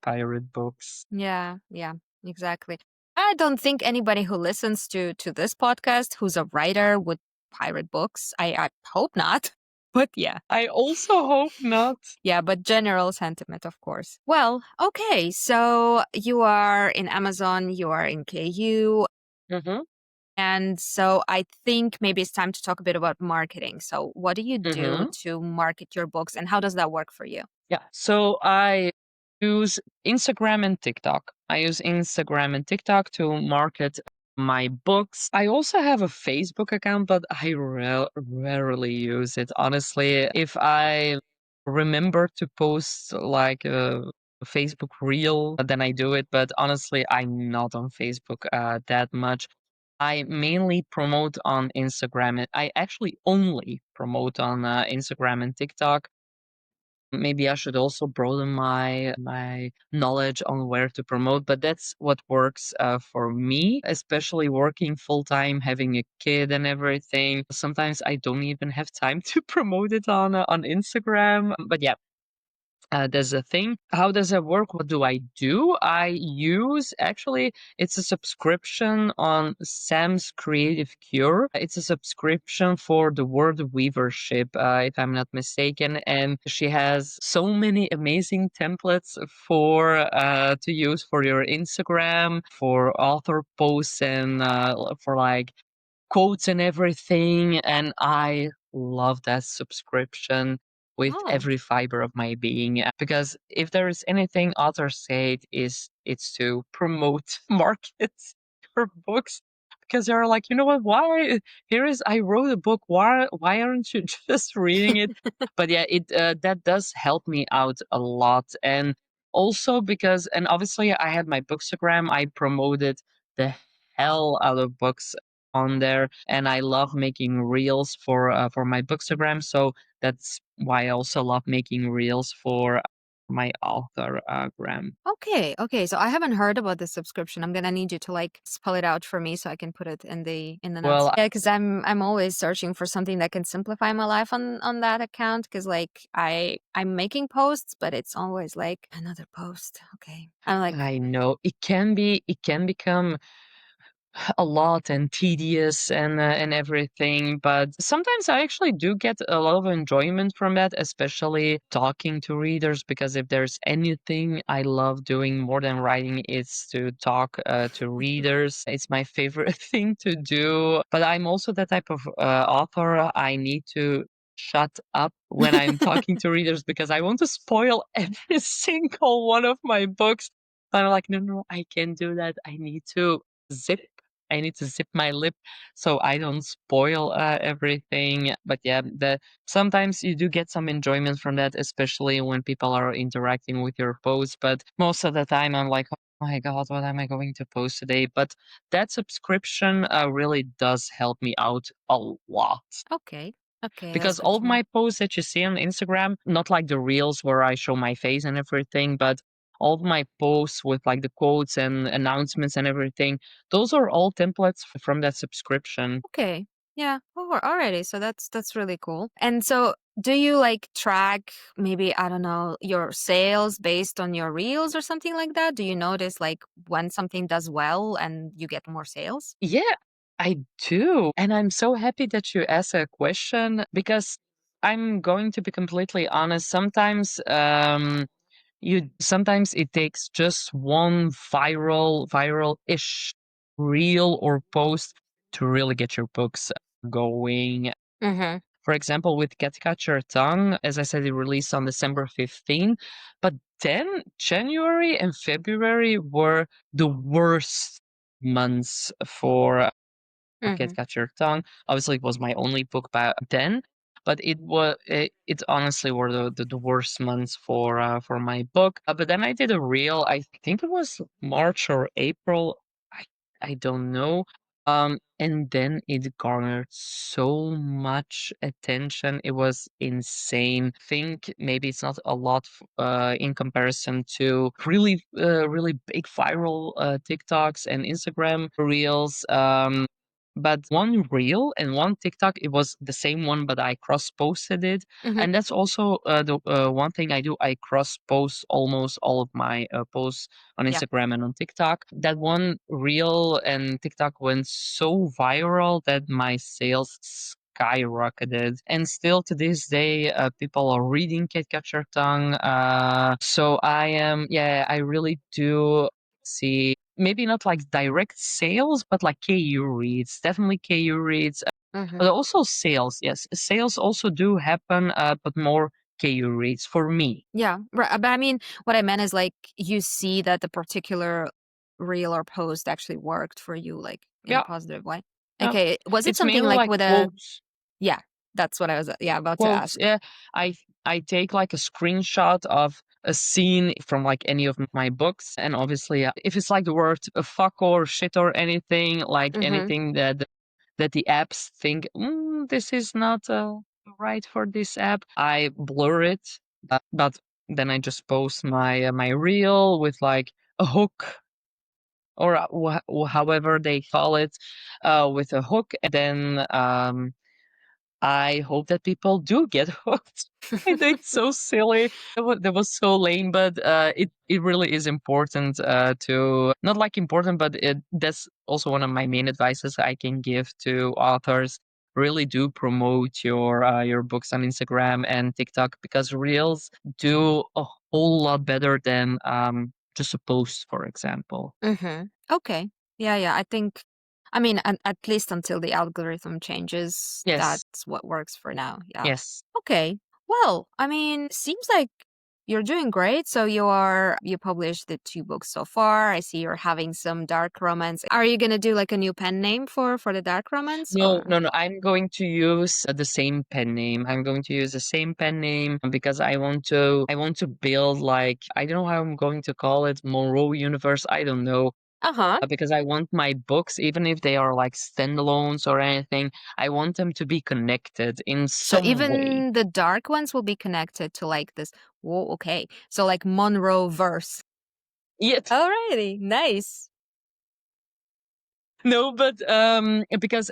pirate books. Yeah, yeah, exactly. I don't think anybody who listens to this podcast who's a writer would pirate books. I hope not. But yeah. I also hope not. Yeah, but general sentiment, of course. Well, okay. So you are in Amazon, you are in KU. Mhm, And so I think maybe it's time to talk a bit about marketing. So, what do you do mhm. to market your books and how does that work for you? Yeah. So I use Instagram and TikTok. I use Instagram and TikTok to market my books. I also have a Facebook account, but I rarely use it. Honestly, if I remember to post like a Facebook reel, then I do it. But honestly, I'm not on Facebook that much. I mainly promote on Instagram. I actually only promote on Instagram and TikTok. Maybe I should also broaden my knowledge on where to promote, but that's what works for me, especially working full time, having a kid and everything. Sometimes I don't even have time to promote it on Instagram. But yeah, there's a thing. How does it work? What do I do? I use actually, it's a subscription on Sam's Creative Cure. It's a subscription for the word weavership, if I'm not mistaken. And she has so many amazing templates for to use for your Instagram, for author posts, and for like quotes and everything. And I love that subscription with Oh, every fiber of my being. Because if there is anything authors say, it's to promote markets for books. Because they're like, you know what? Why here is I wrote a book. Why aren't you just reading it? But yeah, it that does help me out a lot. And also because, and obviously I had my Bookstagram. I promoted the hell out of books on there, and I love making reels for my Bookstagram. So that's why I also love making reels for my author gram. okay. Okay. So I haven't heard about this subscription. I'm gonna need you to like spell it out for me so I can put it in the notes. Well, Yeah, because I'm always searching for something that can simplify my life on that account. Because like I'm making posts, but it's always like another post. Okay. I'm like, I know it can become a lot and tedious and everything. But sometimes I actually do get a lot of enjoyment from that, especially talking to readers. Because if there's anything I love doing more than writing, it's to talk to readers. It's my favorite thing to do. But I'm also the type of author I need to shut up when I'm talking to readers because I want to spoil every single one of my books. But I'm like, no, no, I can't do that. Zip I need to zip my lip so I don't spoil everything. But yeah, sometimes you do get some enjoyment from that, especially when people are interacting with your posts. But most of the time, I'm like, oh my god, what am I going to post today? But that subscription really does help me out a lot Okay. Okay, that's because good all of to know. my posts that you see on Instagram, not like the reels where I show my face and everything, but all of my posts with like the quotes and announcements and everything, those are all templates from that subscription. Okay. Yeah. Oh, alrighty. So that's really cool. And so, do you like track maybe I don't know your sales based on your reels or something like that? Do you notice like when something does well and you get more sales? Yeah, I do. And I'm so happy that you asked a question because I'm going to be completely honest. Sometimes it takes just one viral-ish reel or post to really get your books going. Mm-hmm. For example, with Get Catch Your Tongue, as I said, it released on December 15th, but then January and February were the worst months for Mm-hmm. Get Catch Your Tongue. Obviously, it was my only book back then, but it honestly were the worst months for my book. But then I did a reel. I think it was March or April. I I don't know. And then it garnered so much attention. It was insane. Think maybe it's not a lot in comparison to really big viral TikToks and Instagram reels. But one reel and one TikTok, it was the same one, but I cross posted it. Mm-hmm. And that's also the one thing I do. I cross post almost all of my posts on Yeah. Instagram and on TikTok. That one reel and TikTok went so viral that my sales skyrocketed. And still to this day, people are reading Cat Catcher Tongue. So I really do see maybe not like direct sales, but like KU reads, definitely KU reads, Mm-hmm. but also sales. Yes, sales also do happen, but more KU reads for me. Yeah. Right. But I mean, what I meant is like you see that the particular reel or post actually worked for you, like in a Yeah, positive way. yeah. Okay. Was it It's something mainly like like with a quotes. yeah, that's what I was, yeah, about to Quotes. ask. Yeah, I I take like a screenshot of a scene from like any of my books, and obviously, if it's like the word fuck or shit or anything, like Mhm. anything that the apps think this is not right for this app, I blur it. But then I just post my reel with like a hook or however they call it, with a hook, and then I hope that people do get hooked. I think it's so silly. That was so lame, but it really is important to not like important, but that's also one of my main advices I can give to authors. Really do promote your books on Instagram and TikTok because reels do a whole lot better than just a post, for example. Mhm. Okay. Yeah, yeah. I think I mean, at least until the algorithm changes, Yes, that's what works for now. Yeah. yes. Okay. Well, I mean, seems like you're doing great. So you published the two books so far. I see you're having some dark romance. Are you going to do like a new pen name for the dark romance No, or no, no. I'm going to use the same pen name. I'm going to use the same pen name because I want to build like I don't know how I'm going to call it, Monroe universe. I don't know. Uh-huh. Because I want my books, even if they are like standalones or anything, I want them to be connected in So some way. even the dark ones will be connected to like this. Whoa, okay. So like Monroe verse. Yet, Alrighty, nice. no, but because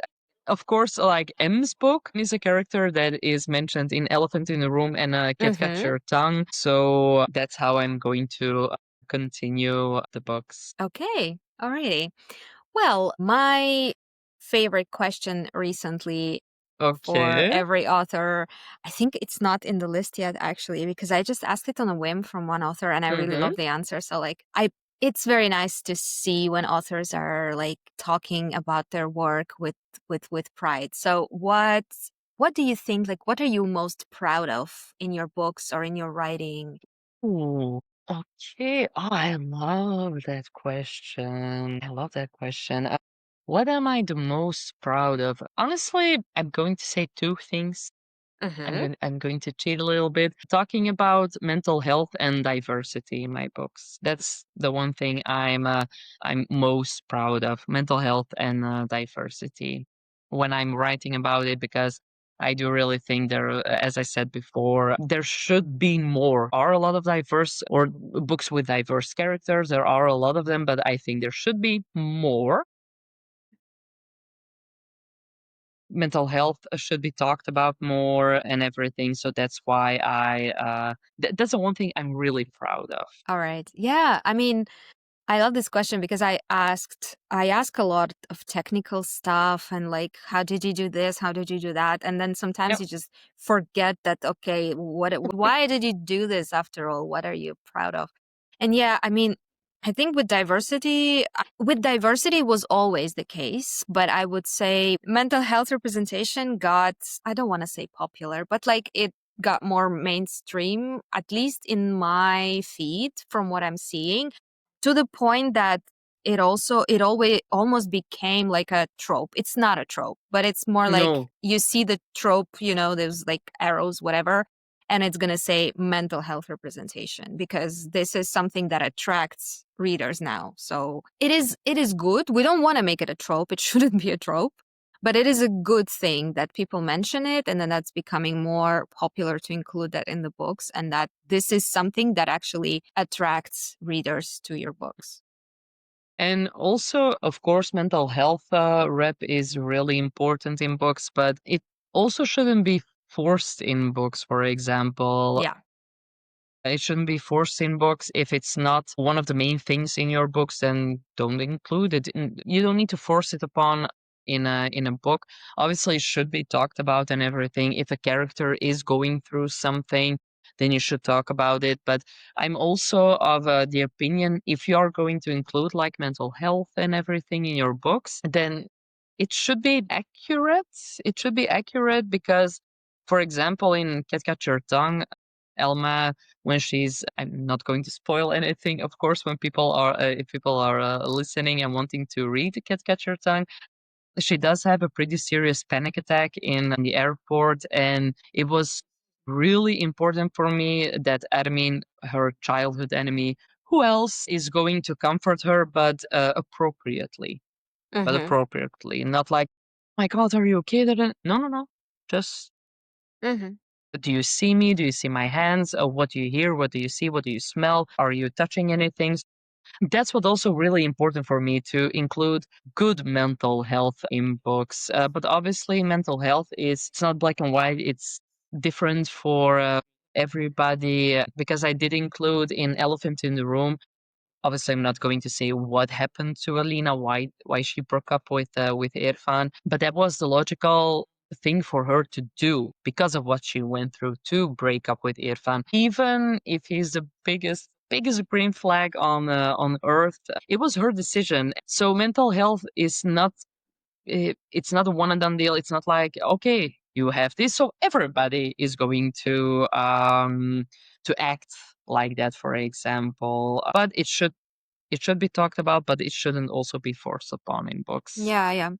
of course, like M's book is a character that is mentioned in Elephant in the Room and Cat Mm-hmm. Catcher Tongue. So that's how I'm going to continue the books. Okay. Alrighty. Well, my favorite question recently for Okay. every author, I think it's not in the list yet actually, because I just asked it on a whim from one author and I really Mm-hmm. love the answer. So like I it's very nice to see when authors are like talking about their work with pride. So what do you think, like what are you most proud of in your books or in your writing? Ooh, okay. Oh, I love that question. I love that question. What am I the most proud of? Honestly, I'm going to say two things. Mhm. I'm going to cheat a little bit. Talking about mental health and diversity in my books. That's the one thing I'm most proud of. Mental health and diversity when I'm writing about it, because I do really think there, as I said before, there should be more. Are a lot of diverse or books with diverse characters. There are a lot of them, but I think there should be more. Mental health should be talked about more and everything. So that's why that's the one thing I'm really proud of. All right. Yeah, I mean, I love this question because I ask a lot of technical stuff and like how did you do this? How did you do that? And then sometimes Yep. you just forget that okay, why did you do this after all? What are you proud of? And yeah, I mean, I think with diversity was always the case, but I would say mental health representation got, I don't want to say popular, but like it got more mainstream, at least in my feed from what I'm seeing, to the point that it always almost became like a trope. It's not a trope, but it's more like No. you see the trope, you know, there's like arrows, whatever, and it's going to say mental health representation because this is something that attracts readers now. So it is good. We don't want to make it a trope. It shouldn't be a trope. But it is a good thing that people mention it and then that's becoming more popular to include that in the books and that this is something that actually attracts readers to your books. And also, of course, mental health rep is really important in books, but it also shouldn't be forced in books. For example, Yeah. it shouldn't be forced in books. If it's not one of the main things in your books, then don't include it. You don't need to force it upon in a book. Obviously, it should be talked about and everything. If a character is going through something, then you should talk about it. But I'm also of the opinion, if you are going to include like mental health and everything in your books, then it should be accurate. It should be accurate because, for example, in Cat Catch Your Tongue, Elma, when she's, I'm not going to spoil anything, of course, when people are if people are listening and wanting to read Cat Catch Your Tongue, she does have a pretty serious panic attack in the airport, and it was really important for me that Admin, her childhood enemy, who else is going to comfort her, but Mhm. appropriately, not like, my God, are you okay? No, no, no, just, Mhm. do you see me? Do you see my hands? What do you hear? What do you see? What do you smell? Are you touching anything? That's what also really important for me, to include good mental health in books. But obviously, mental health is, it's not black and white. It's different for everybody. Because I did include in Elephant in the Room. Obviously, I'm not going to say what happened to Alina, why she broke up with Irfan, but that was the logical thing for her to do because of what she went through to break up with Irfan. Even if he's the biggest green flag on earth, it was her decision. So mental health is not, it's not a one and done deal. It's not like, okay, you have this, so everybody is going to act like that, for example. But it should be talked about, but it shouldn't also be forced upon in books. Yeah, yeah.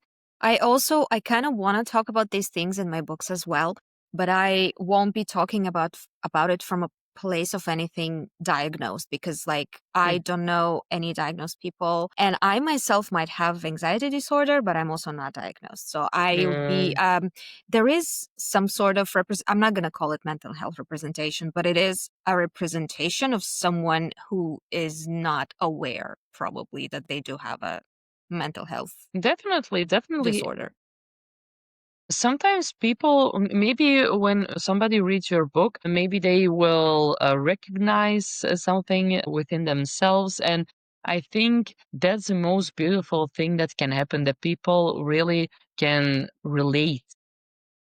I kind of want to talk about these things in my books as well, but I won't be talking about it from a place of anything diagnosed because like I Mm. don't know any diagnosed people and I myself might have anxiety disorder, but I'm also not diagnosed. So I'll be Mm, there is some sort of I'm not going to call it mental health representation, but it is a representation of someone who is not aware probably that they do have a mental health definitely, definitely. disorder. Sometimes people, maybe when somebody reads your book, maybe they will recognize something within themselves. And I think that's the most beautiful thing that can happen, that people really can relate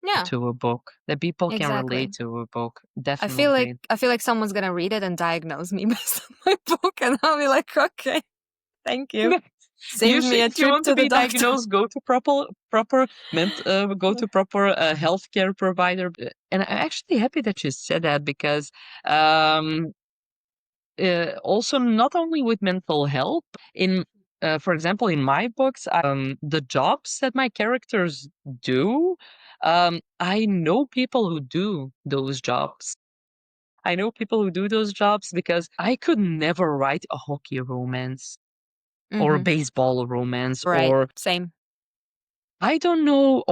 Yeah, to a book. That people can relate exactly. to a book. I feel like Definitely. I feel like someone's gonna read it and diagnose me based on my book, and I'll be like, okay, thank you. You Saved me should, a if you trip want to to the be doctor. diagnosed, go to proper healthcare provider. And I'm actually happy that you said that, because um, also not only with mental health, in for example, in my books, the jobs that my characters do, I know people who do those jobs. I know people who do those jobs because I could never write a hockey romance or a Hmm. baseball romance, Right. or Same. I don't know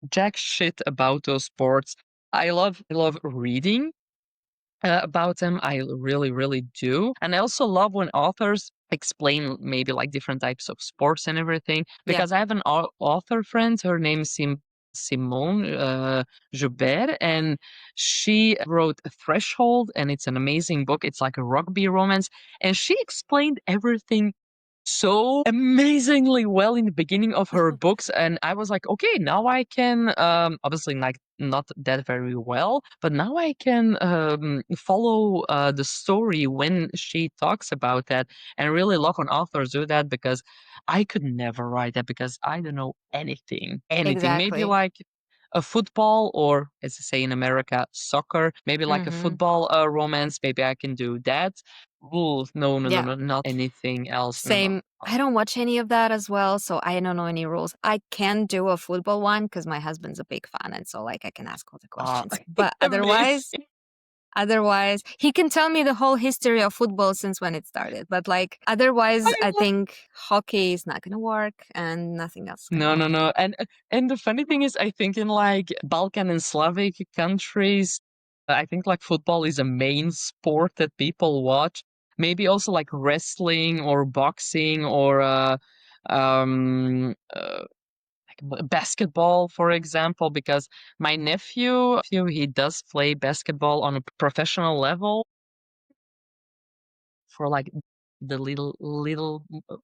jack shit about those sports. I love reading about them. I really, really do. And I also love when authors explain maybe like different types of sports and everything. Yeah. Because I have an author friend, her name's Simone Joubert, and she wrote a Threshold, and it's an amazing book. It's like a rugby romance, and she explained everything so amazingly well in the beginning of her books, and I was like, okay, now I can obviously like not that very well, but now I can follow the story when she talks about that. And I really love when authors do that, because I could never write that, because I don't know anything, maybe Exactly. like a football, or as I say in America, soccer, maybe like a Hmm. football romance, maybe I can do that. Ooh, no, no, no, Yeah. no, not anything else. No, no. Same. I don't watch any of that as well, so I don't know any rules. I can do a football one because my husband's a big fan, and so like I can ask all the Ah, questions. But otherwise, amazing. otherwise, he can tell me the whole history of football since when it started. But like otherwise, I I love. think hockey is not gonna work, and nothing else is gonna No, work. no, no. And the funny thing is, I think in like Balkan and Slavic countries, I think like football is a main sport that people watch. Maybe also like wrestling or boxing, or um uh, basketball, for example, because my nephew, he does play basketball on a professional level for like the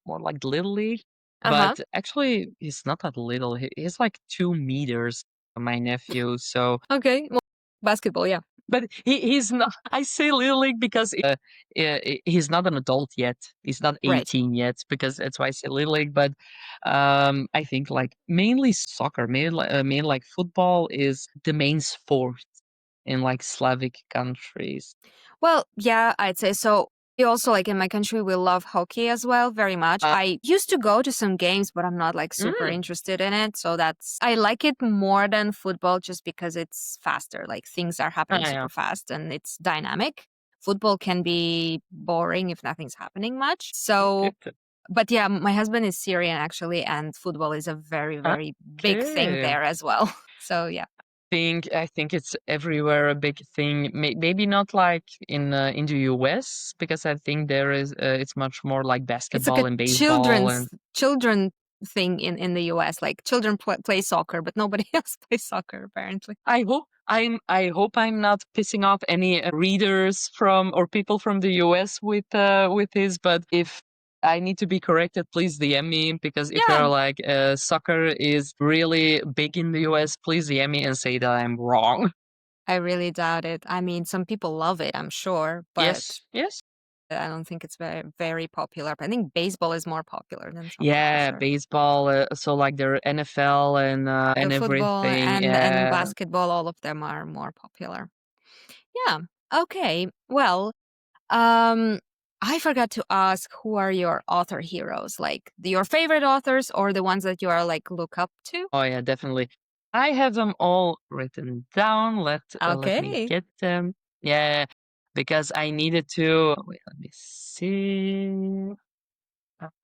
more like little league. Uh huh. But actually, he's not that little. He's like 2 meters, my nephew. So, Okay. Well, basketball, yeah. but he's not. I say little league because he's not an adult yet. He's not Right. 18 yet, because that's why I say little league. But I think like mainly soccer, mainly like football is the main sport in like Slavic countries. Well, yeah, I'd say so. We also, like in my country, we love hockey as well, very much. Uh, I used to go to some games, but I'm not like super mm, interested in it. So I like it more than football just because it's faster. Like things are happening yeah. super fast and it's dynamic. Football can be boring if nothing's happening much. So, but yeah, my husband is Syrian actually, and football is a very, very big thing Okay. there as well. So, yeah, I think it's everywhere a big thing. Maybe not like in the US, because I think there is it's much more like it's like basketball a and baseball. children's And children thing in the US. Like children play soccer, but nobody else plays soccer apparently. I hope I'm not pissing off any readers from or people from the US with this. But if I need to be corrected, please DM me, because if Yeah, you're like soccer is really big in the US, please DM me and say that I'm wrong. I really doubt it. I mean, some people love it, I'm sure, but Yes, yes. I don't think it's very very popular. But I think baseball is more popular than soccer for Yeah, sure. baseball, so like their NFL and The football everything. and Yeah. basketball, all of them are more popular. Yeah. Okay. Well, Um, I forgot to ask, who are your author heroes? Like your favorite authors or the ones that you are like look up to? Oh yeah, definitely. I have them all written down. Let me Okay. get them. Yeah, because I needed to. Wait, let me see.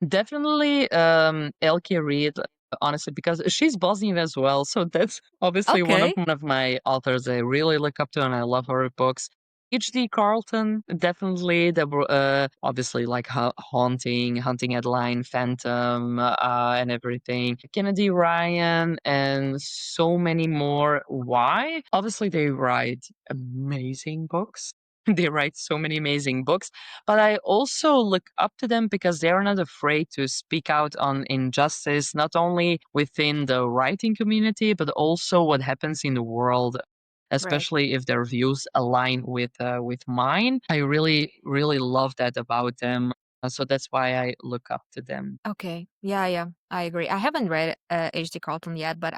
Definitely, Elke Reed, honestly, because she's Bosnian as well. So that's obviously Okay. one of my authors I really look up to, and I love her books. H.D. Carlton, definitely. There were obviously like Hunting Headline, Phantom, and everything. Kennedy Ryan, and so many more. Why? Obviously, they write amazing books. They write so many amazing books, but I also look up to them because they are not afraid to speak out on injustice, not only within the writing community, but also what happens in the world, Right. especially if their views align with mine. I really, really love that about them. So that's why I look up to them. Okay. Yeah, yeah. I agree. I haven't read H.D. Carlton yet, but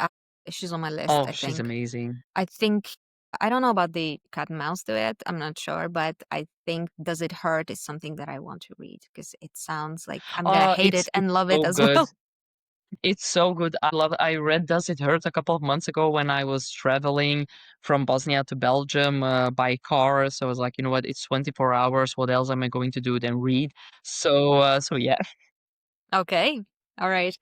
she's on my list, Oh, I she's think. amazing. I think I don't know about the cat and mouse duet. I'm not sure, but I think Does It Hurt is something that I want to read because it sounds like I'm gonna Oh, hate it it's and love it so as good. well. It's so good. I love it. I read Does It Hurt a couple of months ago when I was traveling from Bosnia to Belgium by car. So I was like, you know what? It's 24 hours. What else am I going to do than read? So yeah. Okay. All right.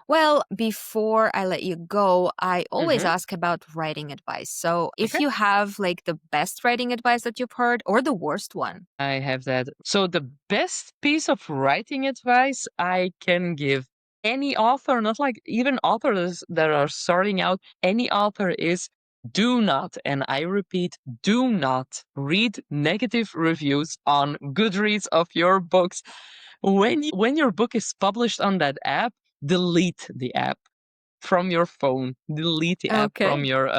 Well, before I let you go, I always hmm ask about writing advice. So, if Okay. you have like the best writing advice that you've heard or the worst one. I have that. So the best piece of writing advice I can give any author, not like even authors that are starting out, any author is do not, and I repeat, do not read negative reviews on Goodreads of your books. When your book is published on that app, delete the app from your phone. Delete the app from Okay. your.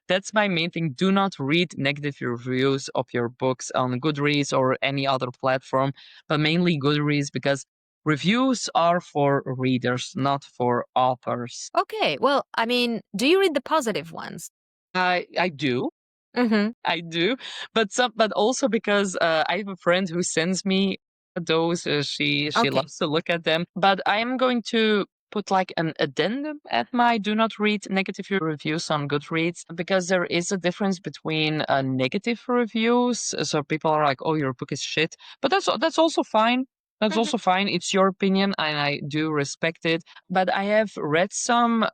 That's my main thing. Do not read negative reviews of your books on Goodreads or any other platform, but mainly Goodreads because reviews are for readers, not for authors. Okay. Well, I mean, do you read the positive ones? I do. Mhm. I do, but also because I have a friend who sends me those. She Okay. loves to look at them, but I am going to put like an addendum at my do not read negative reviews on Goodreads because there is a difference between negative reviews. So people are like, "Oh, your book is shit," but that's also fine. That's Mhm. also fine. It's your opinion, and I do respect it. But I have read some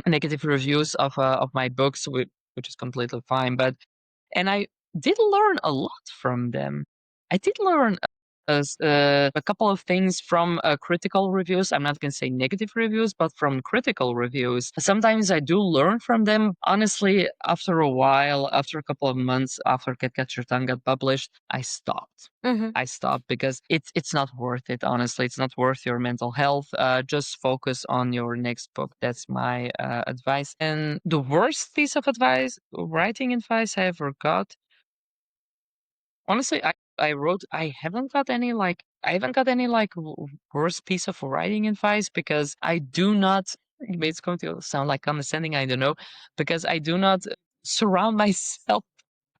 negative reviews of my books, which is completely fine. But and I did learn a lot from them. I did learn a couple of things from critical reviews. I'm not going to say negative reviews, but from critical reviews. Sometimes I do learn from them. Honestly, after a while, after a couple of months after Cat Catch Your Tongue got published, I stopped. Mhm. I stopped because it's not worth it. Honestly, it's not worth your mental health. Just focus on your next book. That's my advice. And the worst piece of advice, writing advice I ever got, honestly, I wrote. I haven't got any like worst piece of writing advice because I do not. It's going to sound like condescending. I don't know because I do not surround myself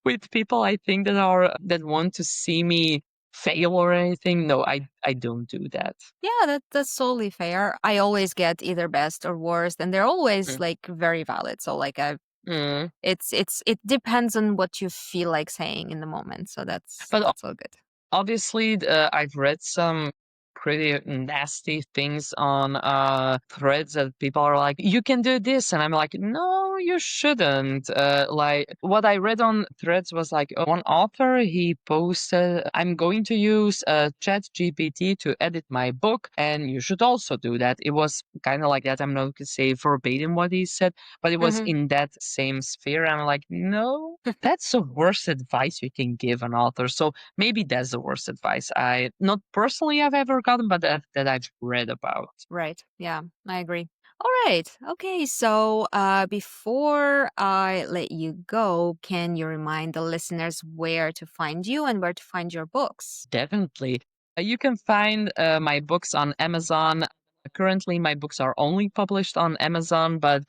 with people I think that want to see me fail or anything. No, I don't do that. Yeah, that's totally fair. I always get either best or worst, and they're always Mm. like very valid. So like I Mm. it depends on what you feel like saying in the moment. So But that's all good. obviously, I've read some pretty nasty things on threads that people are like, "You can do this," and I'm like, "No, you shouldn't." Like what I read on threads was like one author he posted, "I'm going to use Chat GPT to edit my book, and you should also do that." It was kind of like that. I'm not going to say verbatim what he said, but it was Mhm. in that same sphere. I'm like, no. That's the worst advice you can give an author. So maybe that's the worst advice I not personally I've ever gotten, but that I've read about. Right. Yeah, I agree. All right. Okay. So, before I let you go, can you remind the listeners where to find you and where to find your books? Definitely. You can find my books on Amazon. Currently, my books are only published on Amazon, but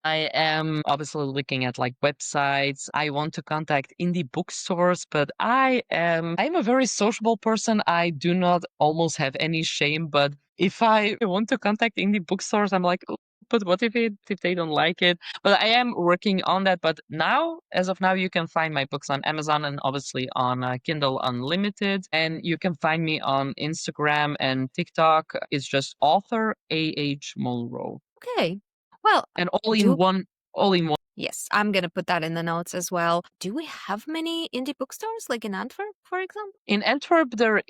I am obviously looking at like websites. I want to contact indie bookstores, but I'm a very sociable person. I do not almost have any shame, but if I want to contact indie bookstores, I'm like, "Oh, but what if they don't like it?" But I am working on that. But now, as of now, you can find my books on Amazon and obviously on Kindle Unlimited. And you can find me on Instagram and TikTok. It's just author A.H. Monroe. Okay. Well, And do all in one. yes, I'm gonna put that in the notes as well. Do we have many indie bookstores like in Antwerp, for example? In Antwerp, there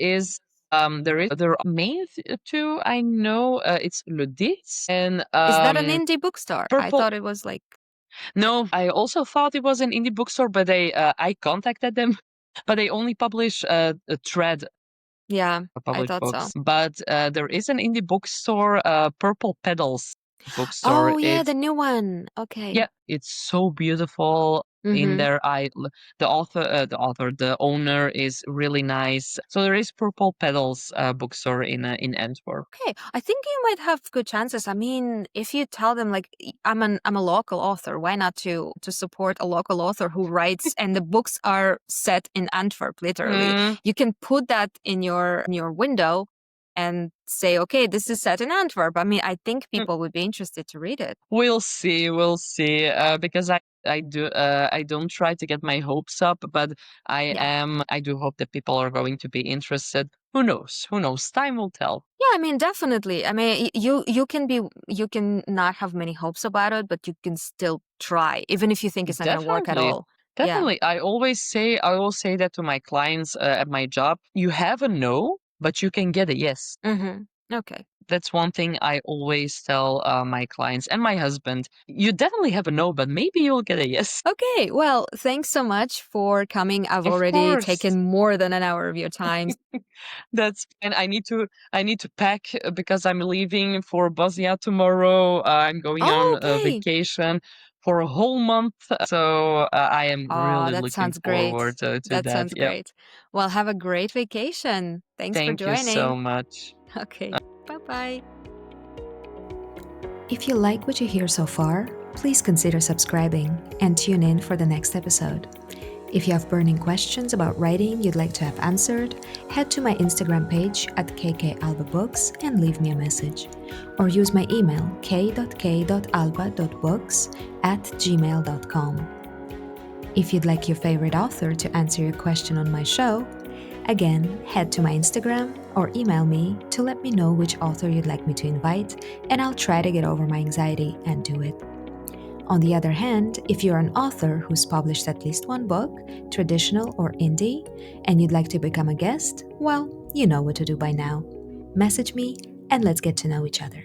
are main two I know. It's Luditz and Is that an indie bookstore? I Purple. thought it was like No, I also thought it was an indie bookstore, but I contacted them. but they only publish a thread Yeah, I published thought so. books. But there is an indie bookstore, Purple Petals bookstore. Oh, yeah, the It's new one. Okay. yeah, it's so beautiful. In Mhm. there, the owner is really nice. So there is Purple Petals bookstore in Antwerp. Okay, I think you might have good chances. I mean, if you tell them like I'm a local author, why not to support a local author who writes and the books are set in Antwerp, literally. Mm, You can put that in your window and say, okay, this is set in Antwerp. I mean, I think mm, people would be interested to read it. we'll see, we'll see. Because I don't try to get my hopes up, but Yeah. I do hope that people are going to be interested. Who knows? Who knows? Time will tell. Yeah, I mean, definitely. I mean, you can not have many hopes about it, but you can still try, even if you think it's not going to work at Definitely. all. Yeah. Definitely. I always say that to my clients at my job. You have a no, but you can get a yes. Mm-hmm. Okay. That's one thing I always tell my clients and my husband. You definitely have a no, but maybe you'll get a yes. Okay, well, thanks so much for coming. I've Of already course. taken more than an hour of your time. And I need to pack because I'm leaving for Bosnia tomorrow. I'm going Oh, on a okay. vacation for a whole month. So I am Oh, really that looking sounds great. forward to That that. sounds Yep. great. Well, have a great vacation. Thanks for Thank you so joining. much. Okay, bye bye. If you like what you hear so far, please consider subscribing and tune in for the next episode. If you have burning questions about writing you'd like to have answered, head to my Instagram page at kkalbabooks and leave me a message. Or use my email k.k.alba.books@gmail.com. If you'd like your favorite author to answer your question on my show, again, head to my Instagram or email me to let me know which author you'd like me to invite, and I'll try to get over my anxiety and do it. On the other hand, if you're an author who's published at least one book, traditional or indie, and you'd like to become a guest, well, you know what to do by now. Message me and let's get to know each other.